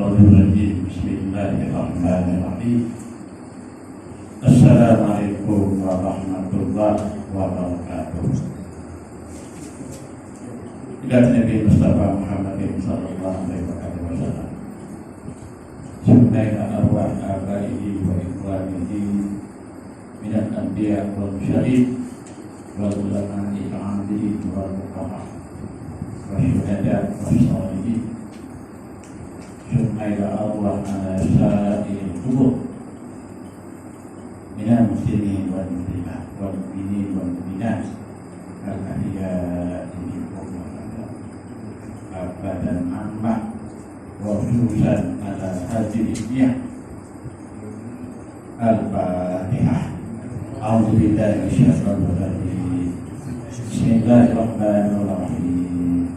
Asyhadu Bismillahirrahmanirrahim. Assalamualaikum warahmatullahi wabarakatuh. Ila Nabi Mustafa Muhammadin sallallahu alaihi wasallam. Subhana arwah abaihi wa ikhwanihi minal anbiya wal mursalin wal ulama'i amili wal fuqaha wa syuhada wa sholihin. Subhana arwah ala sa'il kubur minal muslimin wal muslimat wal mu'minin wal mu'minat al-ahya'i minhum abadan amma wa khususan ala hadirinnya. Al-Fatihah. A'udzu billahi minasyaitonir rajim. Bismillahirrahmanirrahim.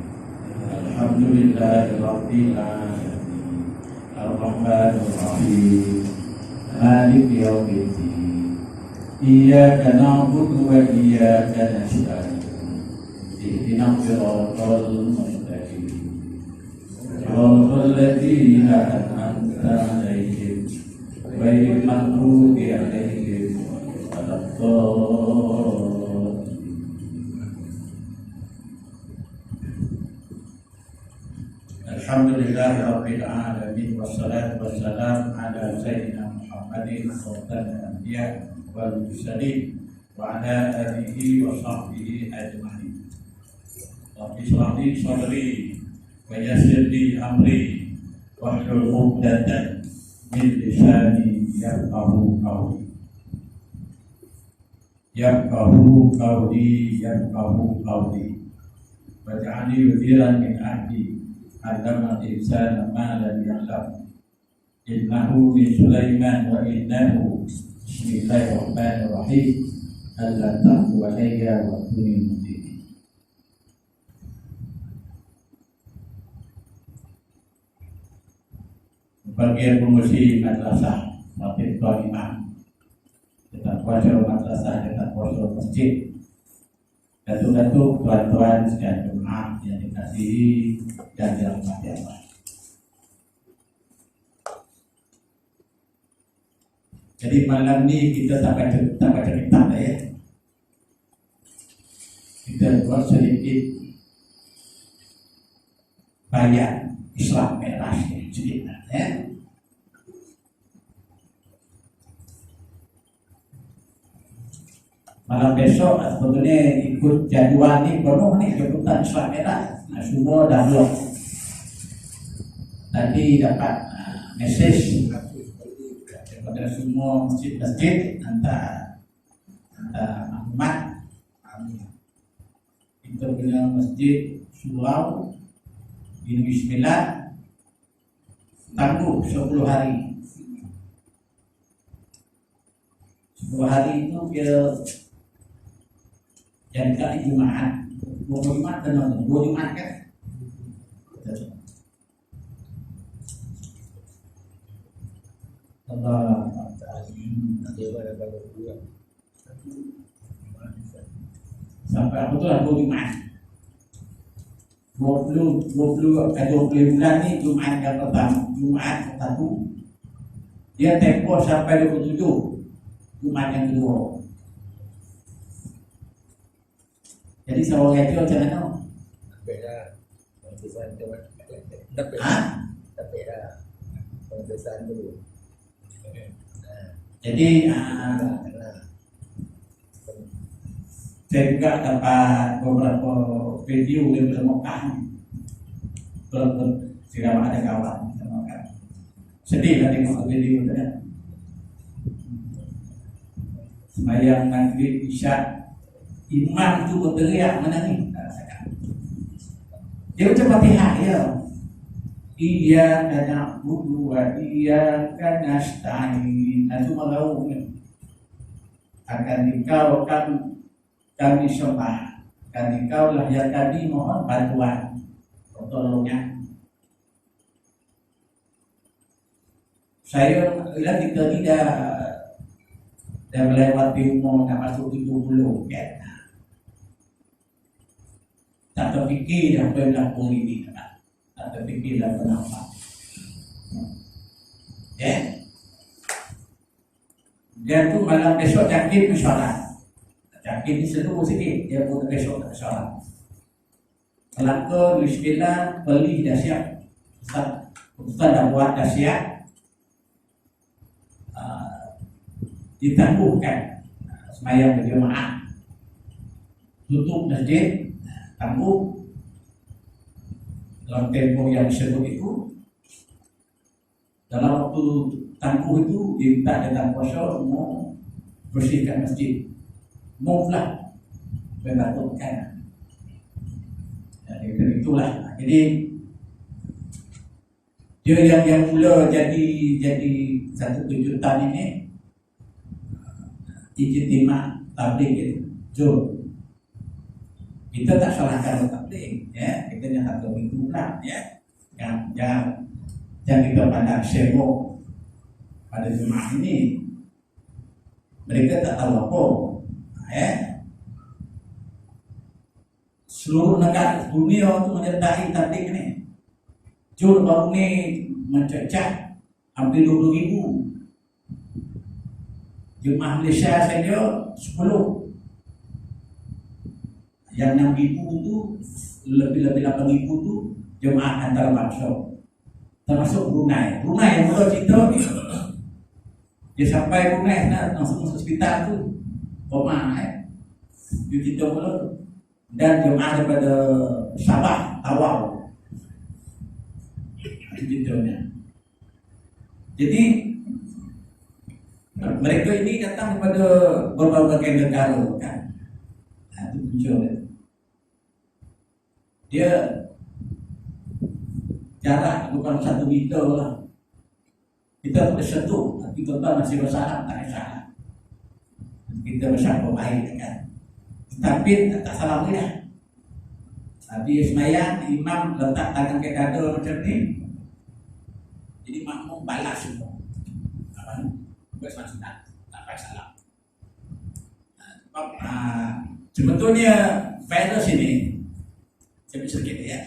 Alhamdulillahi rabbil alamin. Ar-Rahmanir Rahim. Maliki yaumiddin. Iyyaka na'budu wa iyyaka nasta'in. Ihdinas siratal mustaqim. Siratal ladzina an'amta 'alaihim ghairil maghdubi 'alaihim waladdallin. Alhamdulillahi rabbil alamin wassalatu wassalamu ala sayyidina Muhammadin khatamil anbiya wal mursalin wa ala alihi wa sahbihi ajma'in. Rabbi shrah li sadri wa yassir li amri wahlul 'uqdatam min lisani yafqahu qawli waj'alni waziran min ahli allama al-insana ma lam ya'lam innahu min Sulaiman wa innahu bismillahirrahmanirrahim alla ta'budu alayya wa kuni muslimin. Bagian pengusi madrasah Fatih Imam, kita kuasa madrasah, kita kuasa masjid, datuk-datuk, tuan-tuan sekalian jemaah yang dikasihi dan dirahmati Allah. Jadi malam ini kita tak baca kitab ya. Kita buat sedikit bayan Islam merah sedikit ya. Malam besok sebetulnya ikut jadwal ni penuh nih jemputan Islam merah. Nah, semua dah blok. Tadi dapat message kepada semua masjid-masjid antara maklumat. Kita punya masjid Surau di Negeri Sembilan tangguh 10 hari. 10 hari itu kita dan kali Jumat, 25 dan 25 kan? Allah sampai apa tu lah 25 bulan ni Jumat yang pertama, Jumat satu dia tempoh sampai 27 Jumat yang kedua. Jadi seorang itu macam mana? Beda. Pemeriksaan tu dapat. Dapat dah. Pemeriksaan dulu. Jadi saya juga dapat beberapa video yang bermokan. Jika ada kawan bermokan. Sedih lah tengok video itu ya. Sembahyang maghrib isya imam tu berteriak menangis. Dia baca Fatihah ya. Iyyaka na'budu wa iyyaka nasta'in. Itu malau akan engkau kami sembah. Dan engkau lah yang kami mohon bantuan, pertolongan. Saya bila kita tidak dah melewati umur nak masuk 70 kan. Tak terfikir dah pernah politik tak terfikir dah pernah apa. Dia tu malam besok yakin mensolat. Yakin ni seluruh sikit, dia pun besok tak solat. Kelaka bismillah, beli dah siap. Ustaz dah buat dah siap. Ditangguhkan semayang berjemaah. Tutup masjid, tangguh. Dalam tempoh yang disebut itu, dalam waktu tangguh itu diminta datang puasa mau bersihkan masjid, move lah, membantukan. Jadi itulah. Jadi dia yang mula jadi satu kejutan ini, ijtima tabligh itu. Jom kita tak salahkan tabligh, ya, kita jangan begitu pula, ya, jangan kita pandang sibuk pada jemaah ini. Mereka tak tahu apa, ya. Seluruh negara dunia itu menyertai tabligh ini. Jom baru ni mencecah hampir 20,000. Jemaah Malaysia saja 10. Yang 6,000 itu lebih 8,000 itu jemaah antarabangsa, termasuk Brunei. Brunei yang mula cerita ni, dia sampai Brunei nak masuk hospital tu koma, dia cerita mula tu. Dan jemaah daripada Sabah, Tawau, itu ceritanya. Jadi mereka ini datang daripada berbagai negara, kan? Itu muncul. Dia jarak bukan 1 meter lah. Kita boleh sentuh, tapi tuan masih bersalah, tak salah. Kita bersama baik, kan? Tapi tak salah pun dah. Tapi semayang, imam letak tangan ke dada macam ni, jadi makmum balas semua. Apa ni? Bukan sunat, tak payah salah. Sebab sebetulnya virus ini, saya sedikit ya,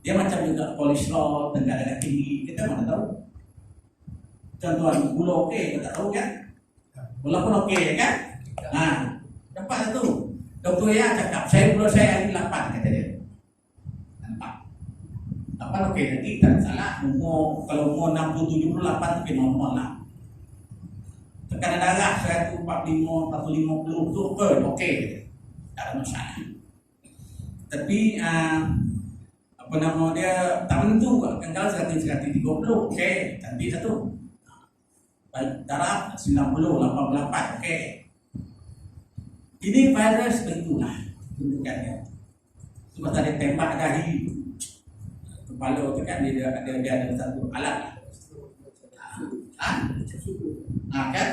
dia macam juga kolesterol, tekanan darah tinggi, kita mana tahu. Contohan gula okey, kita tahu kan? Gula pun okey kan? Nampak tu. Doktor ya cakap, gula saya hari 8 kata dia. Nampak. 8 okey, nanti tak salah. Kalau umur 60, 78 mungkin normal lah. Tekanan darah 145, 150 tu okey. Tak ada masalah. Tapi apa nama dia tak menentu, kan kalau 130 okey, nanti satu. Darah 90, 88 okey. Ini virus begitulah tunjukannya. Sebab tadi tembak dahi kepala tu kan, dia ada satu alat. Kan?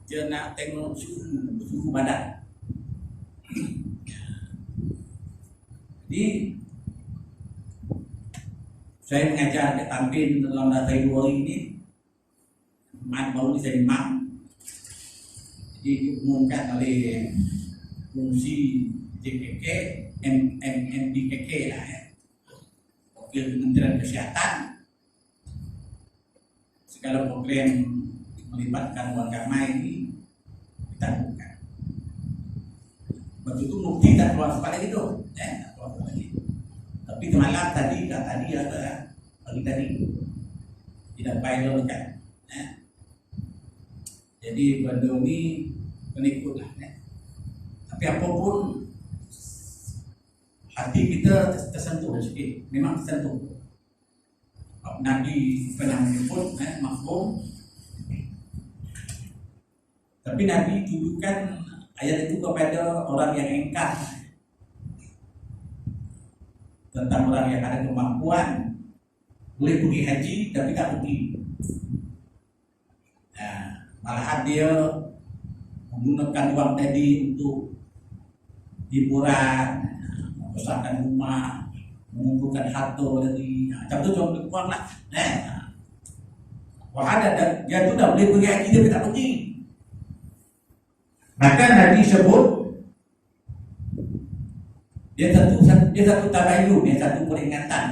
Dia nak tengok suhu badan. Jadi saya mengajar ke Tampin dalam datang 2 hari ini. Baru ni saya imam. Jadi diumumkan oleh fungsi JKK, MDKK lah ya, Wakil Kementerian Kesihatan. Segala program melibatkan warga ramai ini ditangguhkan. Waktu itu Mufti tak keluar sekali lagi tu, tak keluar lagi. Tapi malam tadi ada pagi tadi tidak viral kan. Jadi benda ni kena ikutlah. Tapi apapun, hati kita tersentuh sikit, memang tersentuh. Nabi pernah menyebut mafhum. Tapi Nabi tunjukkan ayat itu kepada orang yang engkar, tentang orang yang ada kemampuan boleh pergi haji tapi tak pergi. Malahan dia menggunakan uang tadi untuk hiburan, membesarkan rumah, mengumpulkan harta lagi. Macam tu jual uang lah. Wah ada dia tu dah boleh pergi haji tapi tak pergi. Maka Nabi sebut dia satu tabayun, dia satu peringatan.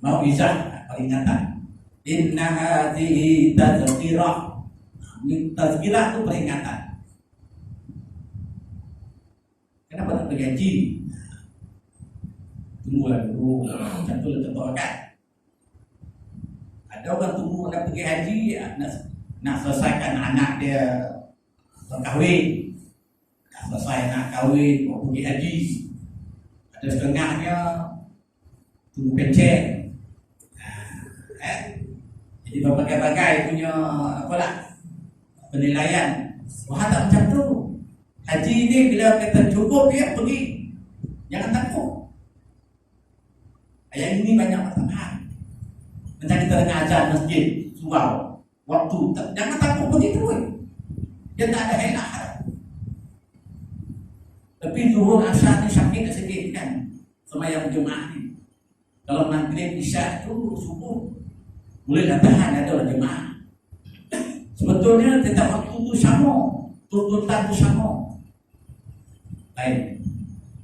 Mau izah peringatan. Inna hadhihi tadhkirah. tazkirah itu peringatan. Kenapa tak pergi haji? Tunggulah dulu, macam tu lah contoh kan. Ada orang tunggu nak pergi haji, nak selesaikan anak dia berkahwin, nak selesai nak kahwin, mau pergi haji. Ada setengahnya tunggu pencen. Jadi berbagai-bagai punya penilaian. Wah, tak macam tu. Haji ni bila kita cukup dia pergi, jangan takut. Yang ini banyak pertanyaan. Macam kita dengar azan masjid surau waktu, jangan takut pergi terus. Dia tak ada elak. Tapi zuhur asar ni sakit sikit kan, sembahyang Jumaat ni. Kalau maghrib isyak tu subuh boleh dah tahan, ada jemaah. Sebetulnya tetap waktu tu sama, tuntutan tu sama. Baik.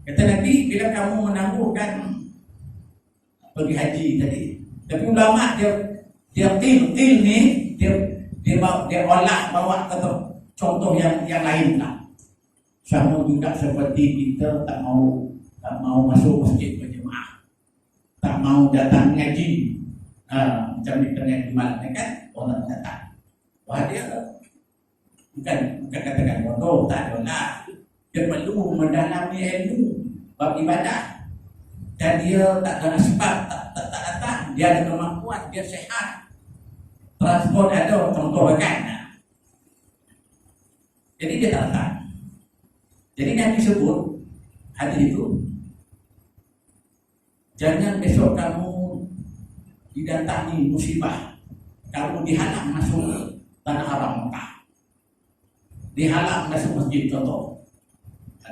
Kata Nabi, bila kamu menangguhkan pergi haji tadi, tapi ulama dia til ni dia bawa ke contoh yang lain lah. Sama juga seperti kita tak mau masuk masjid berjemaah, tak mau datang ngaji. Macam ni kena di malam ni kan orang datang. Wah, dia bukan katakan bodoh, tak ada lah. Dia perlu mendalami ilmu bab ibadah. Dan dia tak ada sebab tak datang. Dia ada kemampuan, dia sehat. Transport ada, contoh kan. Jadi dia tak datang. Jadi Nabi sebut hadis itu, jangan besok kamu didatangi musibah, kamu dihalang masuk tanah haram Mekah, dihalang masuk masjid contoh,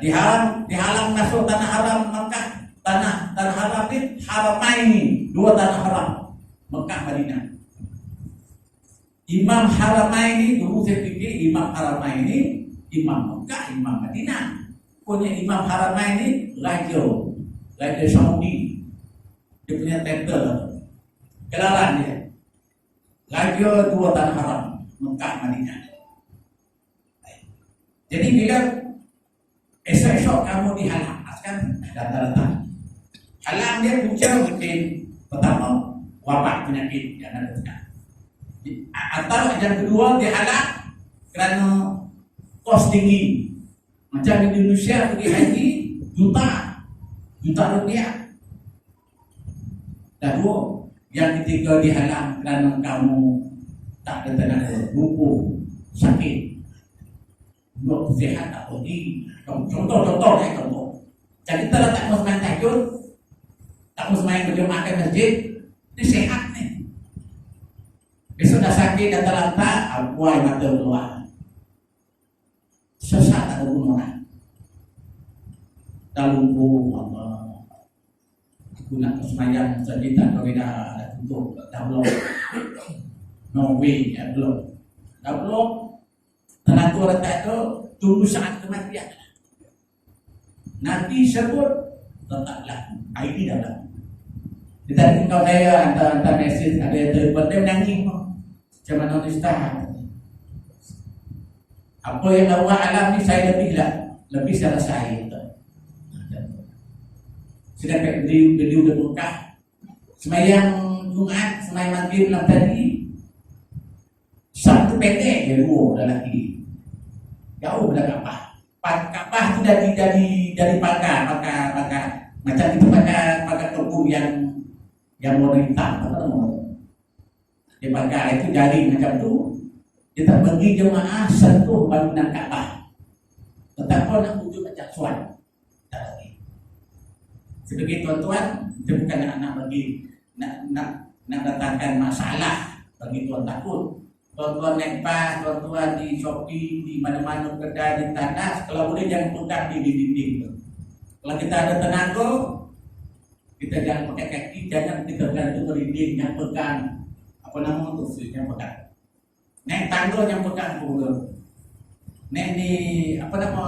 dihalang masuk tanah haram Mekah, tanah haram ini haramaini, dua tanah haram Mekah Madinah. Imam haramaini dulu saya fikir imam haramaini imam Mekah, imam Madinah. Punya imam haramaini raja Saudi, dia punya title gelaran dia, raja dua tanah haram Mekah Madinah. Jadi bila esok kamu dihalang, kan datang halang dia punca mungkin pertama wabak penyakit yang ada sekarang, atau yang kedua dihalang kerana kos tinggi. Macam di Indonesia pergi haji juta rupiah. Dan dua, yang ketiga dihalang kerana kamu tak ada tenaga, lumpuh, sakit, belum sihat tak pergi. Contoh. Jadi kita tak mau sembang tahajud, tak mau sembang berjemaah ke masjid, ini sehat nih. Besok dah sakit, dah terlantar, abuai mata keluar, sesat tak ada guna. Dah lumpuh, aku nak semayang saja tak kau dah tutup, dah blok. No way, dah blok. Tenaga retak tu tunggu saat kematian. Nabi sebut tetaplah ID dah berlaku. Kita kau saya hantar mesej, ada yang telefon dia menangis macam mana ustaz. Apa yang Allah alam ni saya lebih selesai. Sedangkan beliau dah buka semayang Jumaat, semayang maghrib malam tadi, satu pendek dia dua lelaki, jauh dah Kaabah. Kaabah tu dari pagar macam itu pagar kebun yang warna hitam, apa nama? Dia pagar itu jaring macam tu. Kita pergi jemaah sentuh bangunan Kaabah. Tetapi nak wujud macam suan. Tak lagi. Sebagai tuan-tuan, kita bukan nak bagi nak datangkan masalah bagi tuan takut. Tuan-tuan naik bas, tuan-tuan di Shopee, di mana-mana kedai, di tandas, kalau boleh jangan pegang di dinding tu. Kalau kita ada tenaga, kita jangan pakai kaki, jangan kita gantung merinding, yang pegang apa nama tu, yang pegang. Naik tangga yang pegang pula. Naik ni apa nama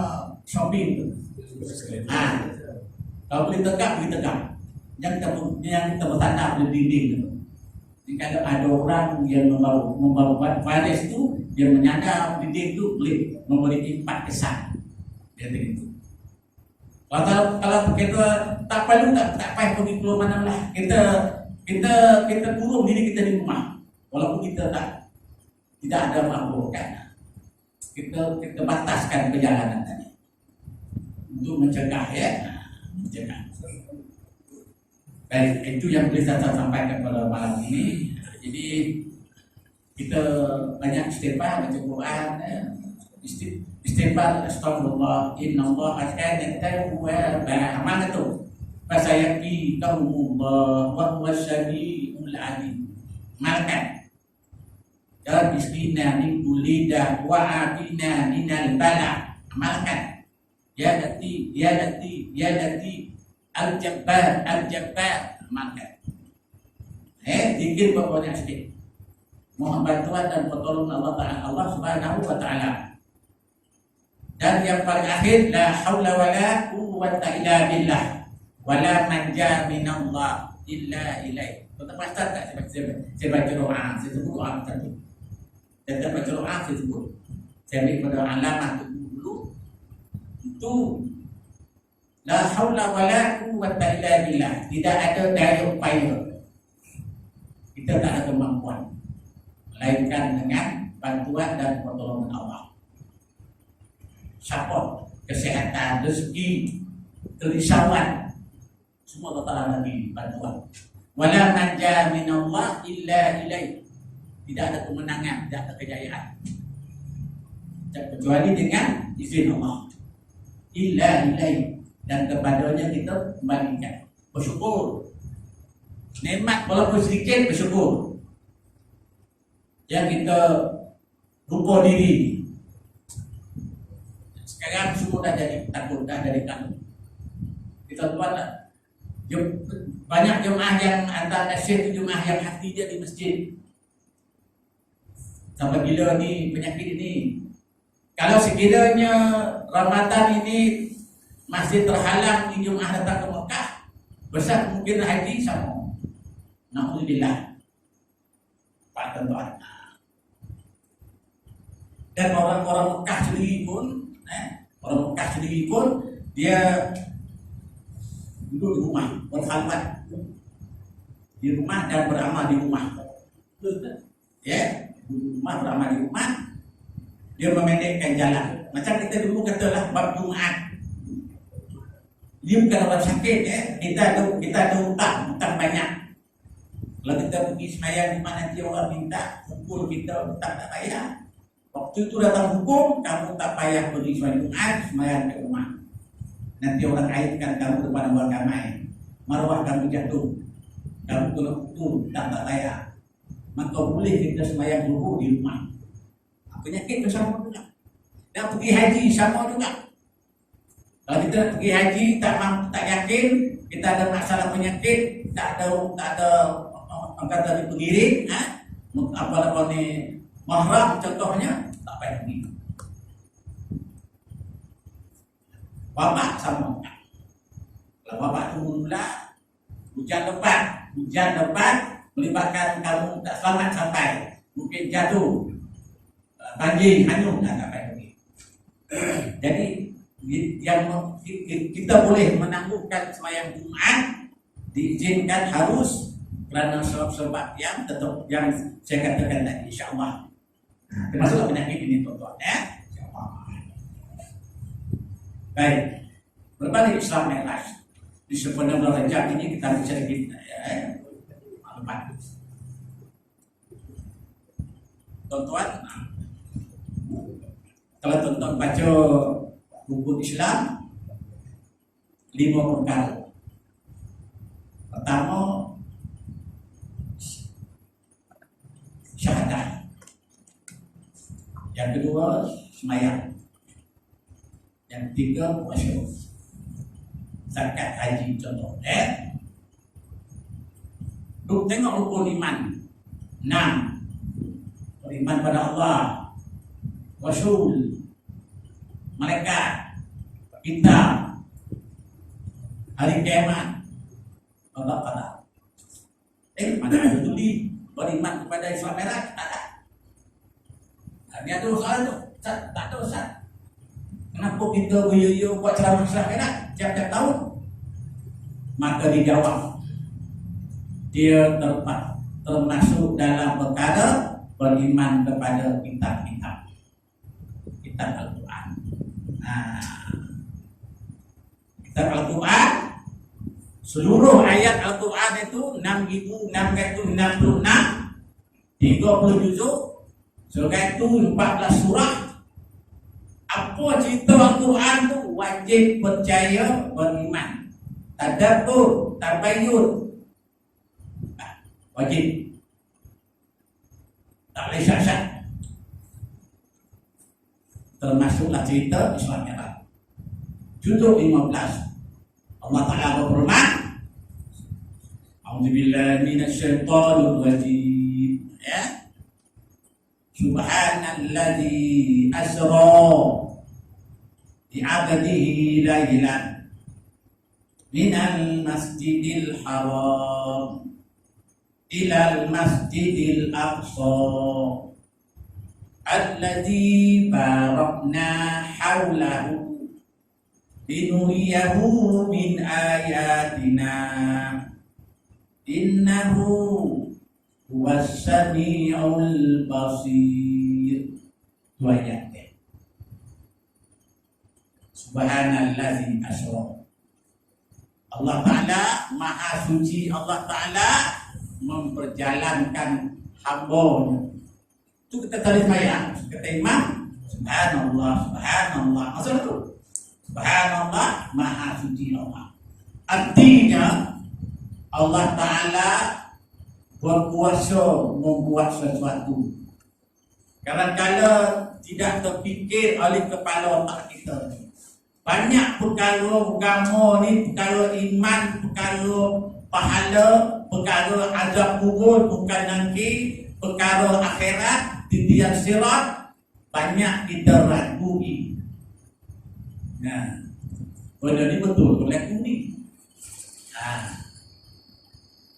shopping tu. Kalau boleh tegak, boleh tegak. Yang kita bersandar di dinding tu. kalau ada orang yang membawa virus itu, dia menyadar dia itu boleh memberi impak kesan. Dia begitu. Kalau kita tak perlu tak payah pergi keluar mana lah. Kita kurung diri kita di rumah. Walaupun kita tidak ada mampu kan. Kita bataskan perjalanan tadi untuk mencegah mencegah. Baik, itu yang boleh saya sampaikan pada malam ini. Jadi kita banyak istighfar, baca Quran, istighfar, astagfirullah, innallaha kana tawwaba. Amal itu. Fasayaki kaumullah wa huwa syami'ul alim. Malkan. Ya bismina min kulida wa atina minal bala. Amalkan. Ya lati Al-Jabbar amalkan. Zikir pokoknya sedikit. Mohon bantuan dan pertolongan Allah Subhanahu wa taala. Dan yang paling akhir, la haula wala quwwata illa billah wala manja minallah illa ilaih. Tuan pastor tak saya baca doa, saya sebut doa tadi. Saya baca doa, saya sebut. Saya ambil pada alamat dulu. Itu la haula wala quwwata illa billah. Tidak ada daya upaya. Kita tak ada kemampuan melainkan dengan bantuan dan pertolongan Allah. Support, kesehatan, rezeki, kerisauan, semua Allah lagi bantuan. Wala manja minallah illa ilaih. Tidak ada kemenangan, tidak ada kejayaan kecuali dengan izin Allah. Illa ilaih. Dan kepadanya kita kembalikan. Bersyukur. Nikmat walaupun sedikit, bersyukur. Yang kita lupa diri. Sekarang semua dah jadi takut, dah jadi takut. Kita tuan lah. Banyak jemaah yang antara nasib itu jemaah yang hati dia di masjid. Sampai bila ni penyakit ini. Kalau sekiranya Ramadan ini masih terhalang di jemaah datang ke Mekah, besar kemungkinan haji sama. Alhamdulillah. Pak tuan. Dan orang-orang Mekah sendiri pun, dia duduk di rumah, berkhalwat di rumah dan beramal di rumah. Ya, di rumah beramal di rumah. Dia memendekkan jalan. Macam kita dulu katalah bab Jumaat. Dia bukan orang sakit kita ada hutang banyak. Kalau kita pergi semayang di mana nanti orang minta pukul kita hutang tak payah. Waktu itu datang hukum, kamu tak payah pergi semayang Jumat, semayang di rumah. Nanti orang kaitkan kamu kepada orang ramai. Marwah kamu jatuh, kamu kena hukum, tak payah. Maka boleh kita semayang zuhur di rumah. Penyakit bersama juga. Dan pergi haji sama juga. Kalau kita pergi haji tak yakin, kita ada masalah penyakit, tak ada kata pengiring, apa ni mahram contohnya, tak payah pergi. Wabak sama. Kalau wabak tunggu pula, hujan lebat melibatkan kamu tak selamat sampai, mungkin jatuh, banjir, hanyut, tak payah pergi. Jadi yang kita boleh menangguhkan sembahyang Jumat diizinkan harus kerana sebab yang tetap yang saya katakan tadi, insya-Allah. Termasuk penyakit ini tuan-tuan insya-Allah. Baik. Berbalik Islam yang lain. Di sepenuh bulan Rajab ini kita bicara kita maklumat. Tuan-tuan, kalau tuan-tuan baca buku Islam 5 perkara. Pertama, syahadah. Yang kedua, sembahyang. Yang ketiga, puasa. Zakat, haji contoh. Tengok rukun iman. 6. Beriman pada Allah, Rasul, malaikat, kitab, hari kiamat, Allah Taala. Mana ada tuli beriman kepada Isra Mi'raj? Tak ada. Dia ada soalan tu. Tak ada Ustaz. Kenapa kita beryu-yu buat ceramah Isra Mi'raj tiap-tiap tahun? Maka dijawab, dia termasuk dalam perkara beriman kepada kitab-kitab Al-Quran. Kitab Al-Quran, seluruh ayat Al-Quran itu 6.666, 30 juzuk, sebagai itu 14 surah. Apa cerita Al-Quran tu wajib percaya, beriman. Tadabbur, tabayyun, wajib. Tak boleh syak-syak. Termasuklah cerita Isra Mi'raj. Juzuk 15. Allah Ta'ala berfirman, A'udzubillahi minasyaitonir rajim. Ya. Subhanalladzi asra bi'abdihi lailan minal masjidil haram ilal masjidil aqsa alladzi barakna haulahu linuriyahu min ayatina innahu huwas sami'ul basir. Dua ayat. Subhanalladzi asra. Allah Ta'ala Maha Suci, Allah Ta'ala memperjalankan hamba-Nya. Itu kita tulis ayat, kata imam, Subhanallah, Subhanallah. Maksud itu, Subhanallah, Maha Suci Allah. Artinya, Allah Ta'ala berkuasa membuat sesuatu. Kadang-kadang tidak terfikir oleh kepala otak kita. Banyak perkara agama ni, perkara iman, perkara pahala, perkara azab kubur, bukan nanti, perkara akhirat, titian sirat, banyak kita ragui. Nah, benda ni betul berlaku ni.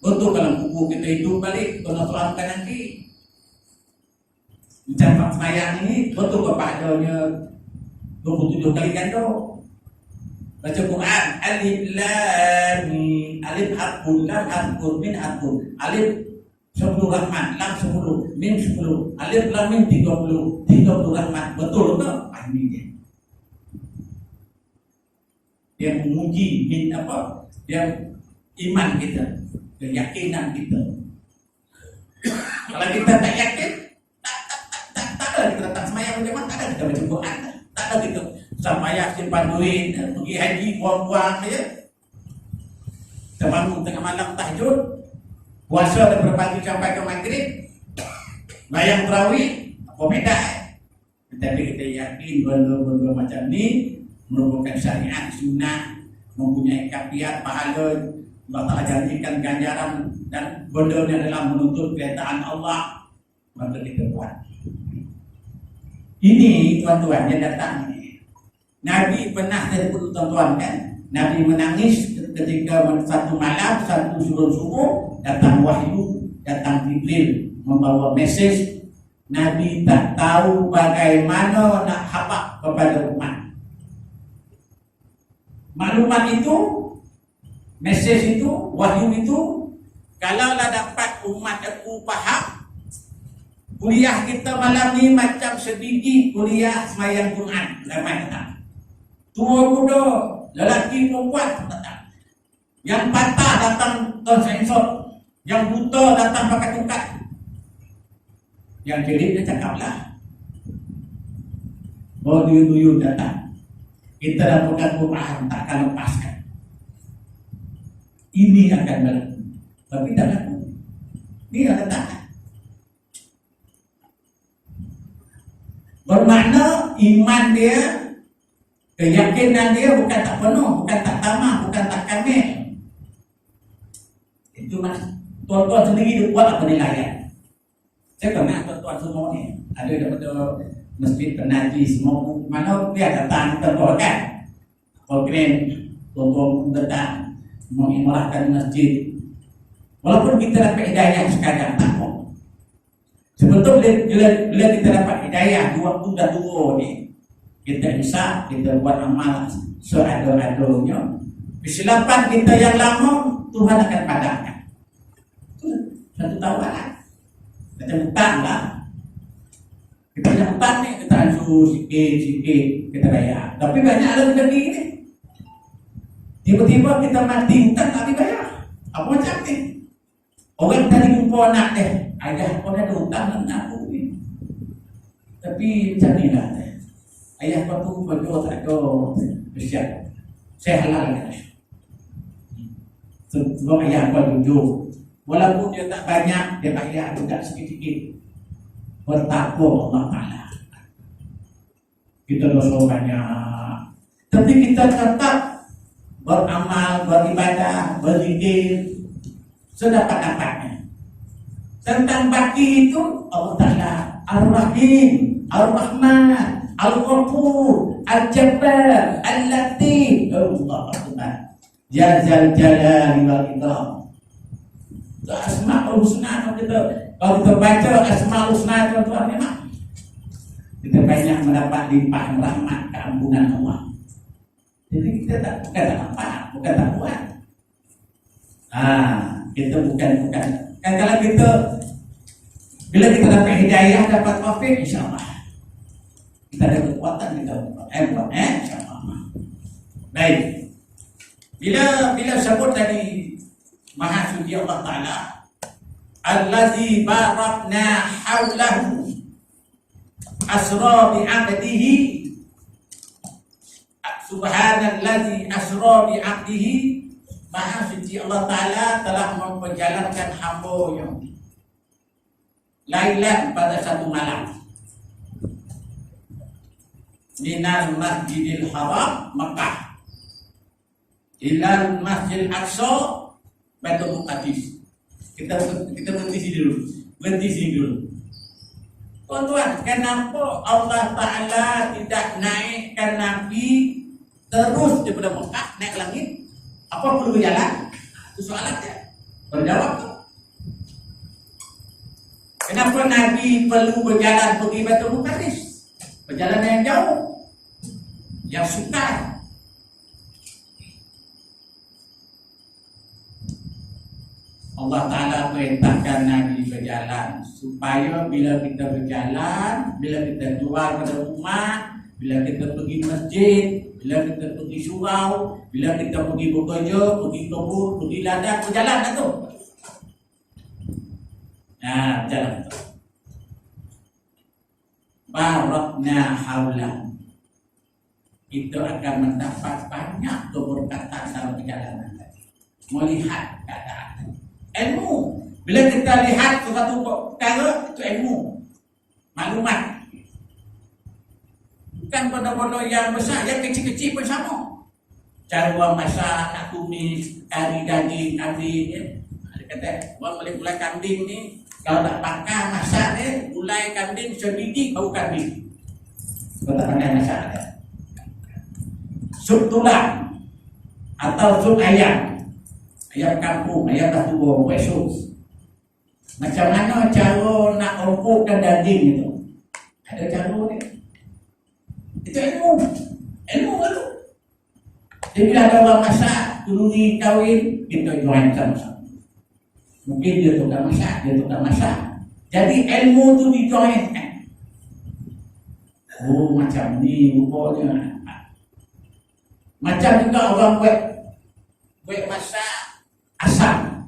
Betul kalau kubur kita hidup balik, kena soalkan nanti. Macam semayang ni, betul kepadanya 27 kali ganda. Baca Quran, alif lam mim, alif harfun, lam harfun, min harfun, alif 10 rahmat, lam 10, mim 10, alif lam mim 30 rahmat. Betul tak? Ini dia. Dia menguji min apa? Dia iman kita, keyakinan kita. Kalau kita tak yakin, tak ada kita datang semayang macam mana, tak ada kita baca Quran, tak ada kita sampai simpan duit, pergi haji, buang-buang saja. Kita bangun tengah malam tahajud, puasa daripada pagi sampai ke maghrib, bayang tarawih, apa beda? Tapi kita yakin benda-benda macam ni merupakan syariat sunnah, mempunyai kafiat pahala, Allah Ta'ala janjikan ganjaran, dan benda ni adalah menuntut keretaan Allah, maka kita buat. Ini tuan-tuan yang datang ini. Nabi pernah tersebut tuan-tuan kan, Nabi menangis ketika satu malam, satu subuh datang wahyu, datang Jibril membawa mesej. Nabi tak tahu bagaimana nak habaq kepada umat. Maklumat itu, mesej itu, wahyu itu, kalaulah dapat umat aku faham, kuliah kita malam ni macam sedikit kuliah semayang Jumaat, ramai datang. Tua muda, lelaki perempuan datang. Yang patah datang sensor, yang buta datang pakai tongkat. Yang jadi dia cakaplah, bahawa duyun-duyun datang. Kita dapatkan perubahan, tak akan lepaskan. Ini akan berlaku. Tapi tak berlaku. Ini akan datang. Bermakna iman dia, keyakinan dia bukan tak penuh, bukan tak tamat, bukan tak kamil. Itu mas, tuan-tuan sendiri dia buat apa nilaian. Saya kenal tuan-tuan semua ni, ada daripada masjid penaji semua, mana dia datang tuan-tuan kan. Program tuan-tuan datang mengimarahkan masjid. Walaupun kita dapat hidayah sekadar tak mau, Sebetulnya bila kita dapat hidayah di waktu dahulu ni, kita bisa kita buat amal seado-adonya. Kesilapan kita yang lama Tuhan akan padamkan. Itu satu tawaran. Kita hutang lah. Kita punya hutang ni kita ansur sikit-sikit kita bayar. Tapi banyak lagi lagi ni. Tiba-tiba kita mati hutang tak dibayar. Apa macam ni? Orang tadi jumpa anak dia, ayah kau ada hutang dengan aku ni. Tapi macam ni lah. Ayah kau tu berdoa tak ada bersiap. Saya halalkan. Sebab ayah kau jujur. Walaupun dia tak banyak, dia bayar juga sikit-sikit. Bertakwa Allah Ta'ala. Kita dosa banyak. Tapi kita tetap beramal, beribadah, berzikir sedapat-dapatnya. Tentang baki itu Allah Ta'ala Ar-Rahim, Ar-Rahman, Al-Ghafur, Al-Jabbar, Al-Latif. Allah Akbar. Ya Zal Jalali wal Ikram. Asmaul Husna kita. Kalau kita baca Asmaul Husna tuan-tuan memang kita banyak mendapat limpahan rahmat keampunan Allah. Jadi kita bukan tak apa, bukan tak buat. Kita bukan. Kan kalau kita bila kita dapat hidayah, dapat taufik, insya-Allah kita ada kekuatan kita buat. Insya-Allah. Baik. Bila sebut tadi Maha Suci Allah Ta'ala, Allazi barakna haulahu asra bi'abdihi, subhanallazi asra bi'abdihi. Maha Suci Allah Ta'ala telah memperjalankan hamba-Nya Lailan pada satu malam minal Masjidil Haram Makkah ilal Masjidil Aqsa Baitul Muqaddis. Kita berhenti sini dulu. Tuan-tuan, kenapa Allah Ta'ala tidak naikkan Nabi terus daripada Mekah naik langit? Apa perlu berjalan? Itu soalannya. Berjawab tu. Kenapa Nabi perlu berjalan pergi Baitul Muqaddis? Perjalanan yang jauh, yang sukar. Allah Ta'ala perintahkan Nabi berjalan supaya bila kita berjalan, bila kita keluar pada rumah, bila kita pergi masjid, bila kita pergi surau, bila kita pergi bekerja, pergi kebun, pergi ladang, berjalan lah tu. Berjalan tu. Barakna haulah. Kita akan mendapat banyak keberkatan dalam perjalanan tadi. Melihat keadaan. Ilmu. Bila kita lihat sesuatu perkara, itu ilmu. Maklumat. Bukan benda-benda yang besar, yang kecil-kecil pun sama. Cara orang masak, nak tumis, kari daging, kambing. Dia kata, orang boleh gulai kambing ni, kalau tak pakar masak ni, gulai kambing sebiji bau kambing. Kalau tak pandai masak dia. Sup tulang atau sup ayam. Ayam kampung, ayam dah tua, buat sup. Macam mana cara nak empukkan daging itu? Ada cara ni. Itu ilmu. Ilmu baru. Jadi bila ada orang masak, turuni kahwin, kita join sama-sama. Mungkin dia tukang masak, dia tukang masak. Jadi ilmu tu dijoinkan. Oh macam ni rupanya. Macam juga orang buat masak asam.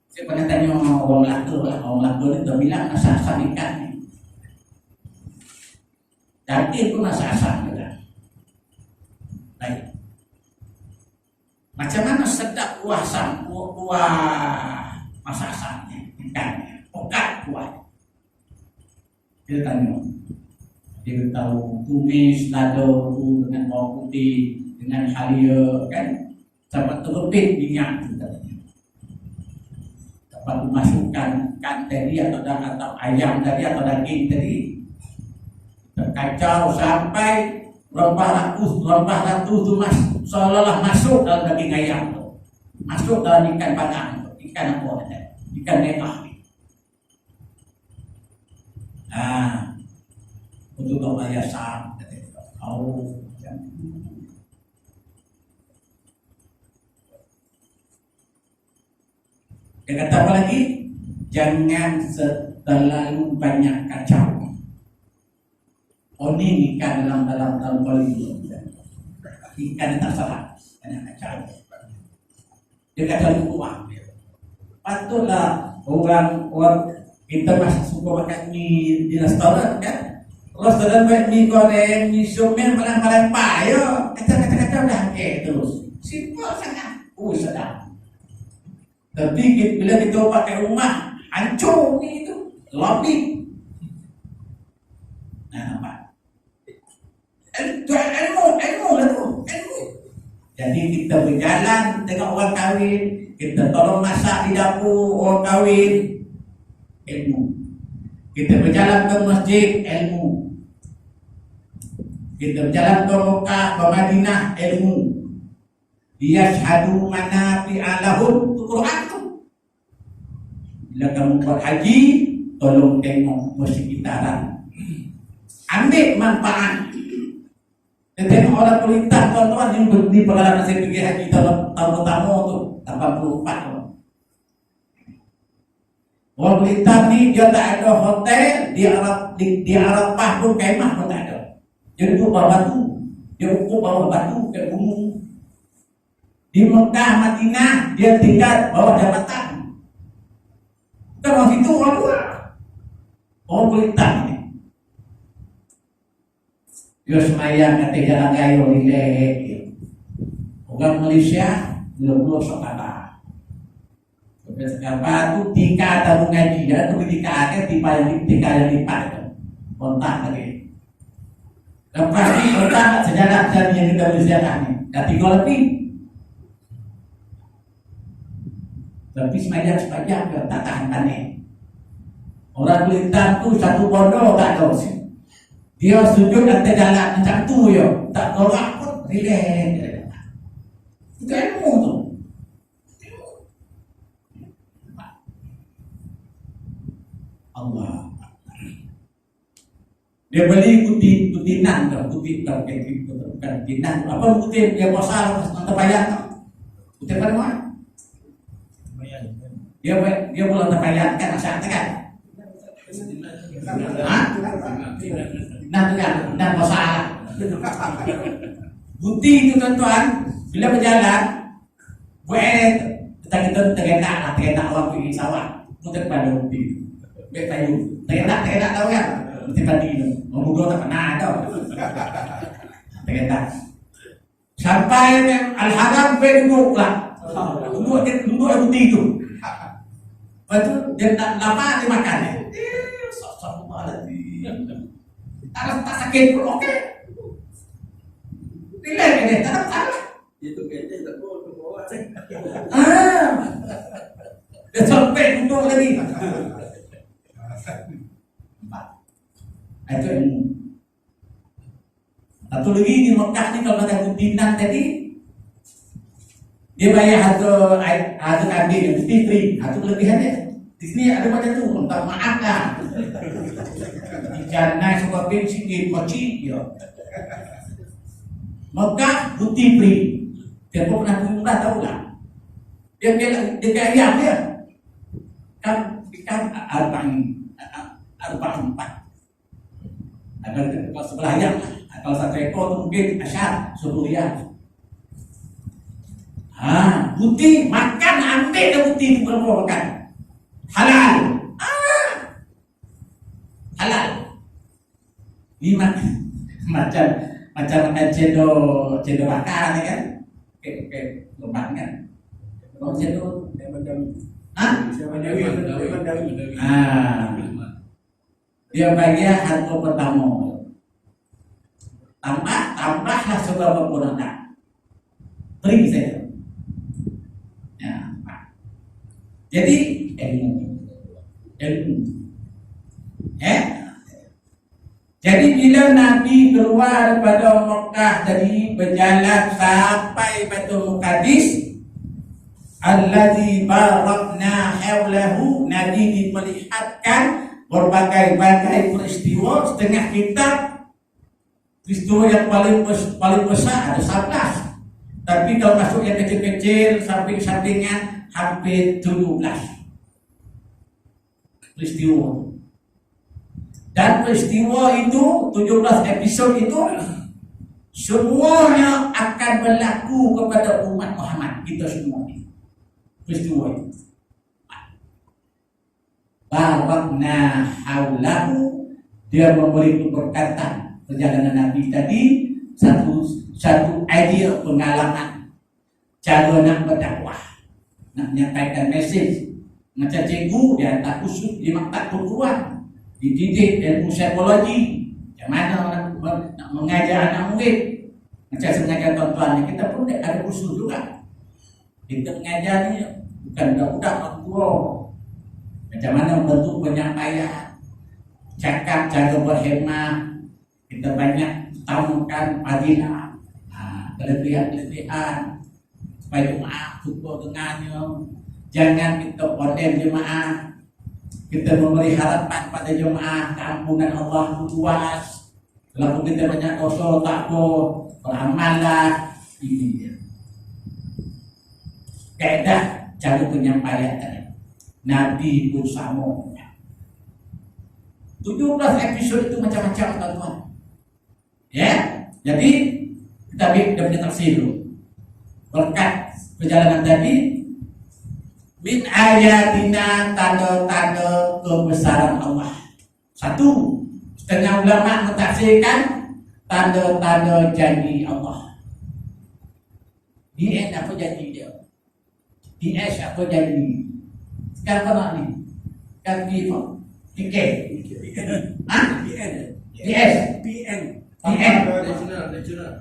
Saya pernah tanya orang Melaka ni dia bilang masak asam ikan ni. Daging pun masak asam juga. Baik. Macam mana sedap kuah asam, kuah masak asam ni, ikan, pekat kuah. Dia tanya. Dia tahu tumis lado tu dengan bawang putih, dengan halia kan, sampai terlebih minyak tu tadi. Dapat dimasukkan ikan tadi atau ayam tadi atau daging tadi, terkacau sampai rempah ratus tu seolah-olah masuk dalam daging ayam tu, masuk dalam ikan padang tu, ikan apa tadi, ikan merah. Itu tak bayar sah. Oh, dia kata apa lagi? Jangan terlalu banyak kacau. Oh ini ikan dalam politik. Ikan tak salah, banyak kacau. Dia kata lupa. Patutlah orang kita masih suka makan mie di restoran kan? Restoran buat mie goreng, mie sumen, malam-malam payo, kacau-kacau dah terus. Simpel sangat. Sedap. Tapi bila kita pakai rumah, hancur ni itu, lobby. Nah, nampak? Ilmu lah tu, ilmu. Jadi kita berjalan tengok orang kahwin, kita tolong masak di dapur orang kahwin, ilmu. Kita berjalan ke masjid, ilmu. Kita berjalan ke Mekah, ke Madinah, ilmu. Dia syahadu manafi'a lahum, itu Quran tu. Bila kamu buat haji, tolong tengok masjid kitaran. Ambil manfaat. Dan tengok orang perintah tuan-tuan yang di pengalaman saya pergi haji tahun pertama tu 84 tu. Orang perintah ni dia tak ada hotel di Arafah pun, kemah pun tak ada. Dia duduk bawah batu, dia ukur bawah batu ke gunung. Di Mekah, Madinah dia tinggal bawah jabatan. Bukan orang situ, orang luar. Orang perintah ni. Dia semayang kata jalan gaya relax. Orang Malaysia belum sekata. Sekata tu tika tabung gaji. Dia tu tika akan tika yang lipat tu. Kontak lagi. Lepas ni kontak sejarah yang kita boleh sejarah ni. Dah 3 lebih. Tapi sepanjang ke tak tahan panik. Orang kulitan tu satu pondok tak tahu sih. Dia sujud atas jalan macam tu ya, tak tolak pun relax. Itu ilmu tu. Allah. Dia beli kutinan tu, bukan kutinan. Apa kutip dia puasa atau bayar? Kutip apa nama? Dia bulan terbayar kan masyarakat kan? Dan masalah. Bukti itu tuan-tuan, bila berjalan, kita tergenak orang pergi sawah, kita pada bukti. Baik tahu, tergenak tahu kan? Kita tadi itu, ngomong tak pernah tahu. Tergenak. Sampai Al-Haram duduk lah, duduk bukti itu. Lepas tu dia tak lama dia makan. Sok-sok malah di. Tak sakit pun okey. Relax ni, tak salah. Itu kayaknya tak boleh bawa. Dia sampai duduk lagi. Itu ilmu. Satu lagi di Mekah ni kalau kata kutinan tadi, dia bayar harga kambing mesti free. Itu kelebihannya. Di sini ada macam tu, minta maaf lah. Jangan suka pin sikit koci dia. Mekah duty free. Dia pun pernah umrah tahu lah. Dia kayak ayam dia. Kan arba'in 4. Ada kalau sebelah ayam. Kalau satu ekor tu mungkin asyar 10 riyal. Putih makan ambil dah putih tu kalau makan halal. Halal. Ni macam makan cendol bakar ni kan? Kayak lemak kan? Kalau cendol dia bagian harga pertama. Tambahlah seberapa pun nak. Beri saja. Jadi ilmu. Jadi bila Nabi keluar daripada Mekah tadi berjalan sampai Baitul Muqaddis, allazi barakna haulahu, Nabi diperlihatkan berbagai-bagai peristiwa, setengah kitab Peristiwa yang paling besar ada 11. Tapi kalau masuk yang kecil-kecil, samping-sampingan hampir 17 peristiwa. Dan peristiwa itu 17 episod itu semuanya akan berlaku kepada umat Muhammad, kita semua ini. Peristiwa itu. Barakna haulahu, dia memberi keberkatan perjalanan Nabi tadi, satu idea pengalaman cara nak berdakwah, nak menyampaikan mesej. Macam cikgu dia tak khusus di maktab perguruan, dididik ilmu psikologi, macam mana nak mengajar anak murid. Macam saya mengajar tuan-tuan, kita pun ada khusus juga. Kita mengajar ni bukan budak-budak orang tua. Macam mana bentuk penyampaian, cakap cara berhemah, kita banyak tamukan fadilah, kelebihan-kelebihan supaya jemaah suka dengannya. Jangan kita condemn jemaah, kita memberi harapan pada jemaah keampunan Allah luas. Kalau kita banyak dosa tak apa, beramallah. Ini dia kaedah cara penyampaian tadi. Nabi pun sama. 17 episod itu macam-macam tuan-tuan. Ya, jadi kita punya tafsir dulu. Berkat perjalanan tadi, min ayatina, tanda-tanda kebesaran Allah. Satu, setengah ulama mentafsirkan tanda-tanda janji Allah. Di apa janji dia? Di apa janji? Sekarang apa ni? Kan FIFA, tiket. Hah? PN.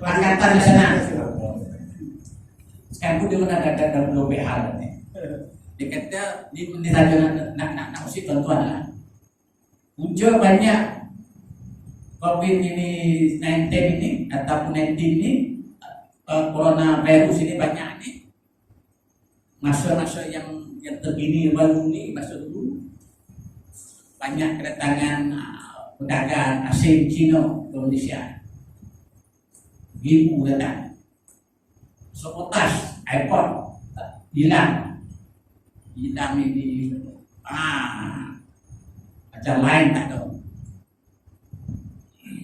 Pakatan Nasional. Sekarang pun dia pun ada belum hal ni. Dia kata ni saja nak usik tuan-tuan lah. Punca banyak COVID ini 19 ini ataupun 19 ini, corona virus ini banyak ni. Masa-masa yang terkini baru ni, masa dulu banyak kedatangan pedagang asing Cina ke Malaysia. Ribu datang. Sabotaj airport hilang ini macam lain tak tahu.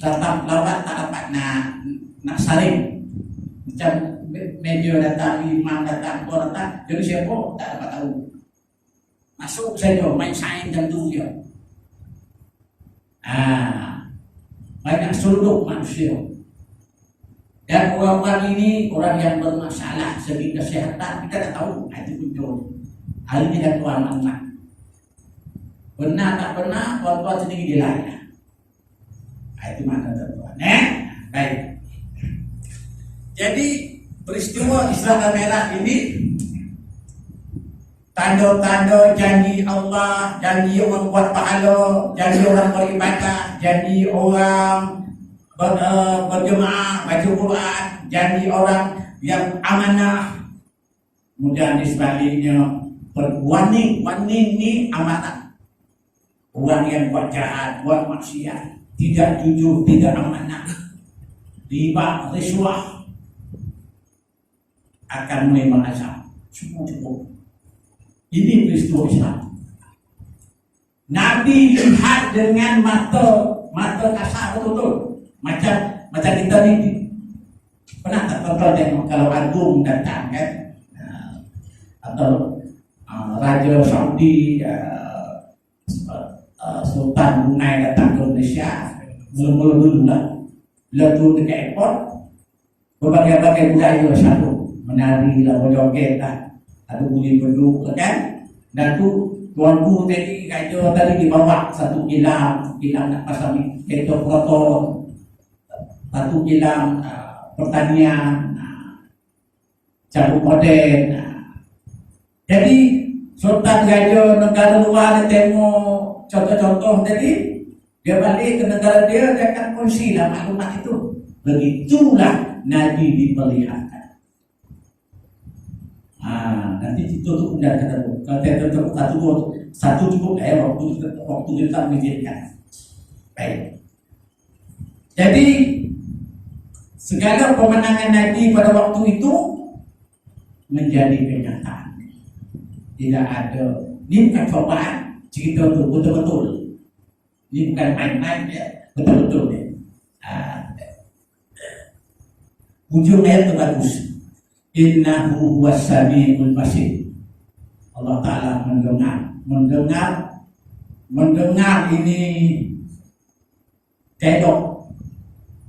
Tetap lawat tak dapat nak saling. Macam media datang, imam datang, orang datang, jadi siapa tak dapat tahu. Masuk saja main sain dan tu dia. Banyak suluk manusia. Dan orang-orang ini orang yang bermasalah segi kesehatan, kita tak tahu. Itu punca. Hari ini dan tuan maklumat. Benar tak benar, tuan-tuan sendiri dilanya. Itu mana tuan-tuan. Baik. Jadi peristiwa Isra Merah ini tanda-tanda janji Allah, janji orang buat pahala, janji orang beribadah, janji orang berjemaah baca Quran, janji orang yang amanah. Kemudian di sebaliknya warning ni amanah. Orang yang buat jahat, buat maksiat, tidak jujur, tidak amanah, riba, risuah, akan menerima azab. Semua cukup. Ini peristiwa Islam. Nabi lihat dengan mata kasar betul-betul. Macam kita ni pernah tak tonton tengok kalau agung datang kan, atau Raja Saudi, Sultan Brunei datang ke Malaysia, mula-mula dulu lah. Bila turun dekat airport, berbagai-bagai budaya satu, menari lah, berjoget lah, ada bunyi beduk kan. Dan tu Tuan Guru tadi raja tadi dibawa satu kilang nak pasang kereta proton, satu kilang pertanian, cabut moden. Jadi Sultan Raja negara luar dia tengok contoh-contoh tadi, dia balik ke negara dia akan kongsi lah maklumat itu. Begitulah Nabi diperlihatkan. Nanti itu tu kemudian kata kalau satu cukup waktu kita mengizinkan. Baik. Jadi Segala pemenangan Nabi pada waktu itu menjadi kenyataan. Tidak ada, ini bukan cobaan, cerita itu betul-betul. Ini bukan main-main ya, betul-betul ya. Ujung ayat itu bagus. Innahu huwas samiul basir. Allah Ta'ala mendengar ini kedok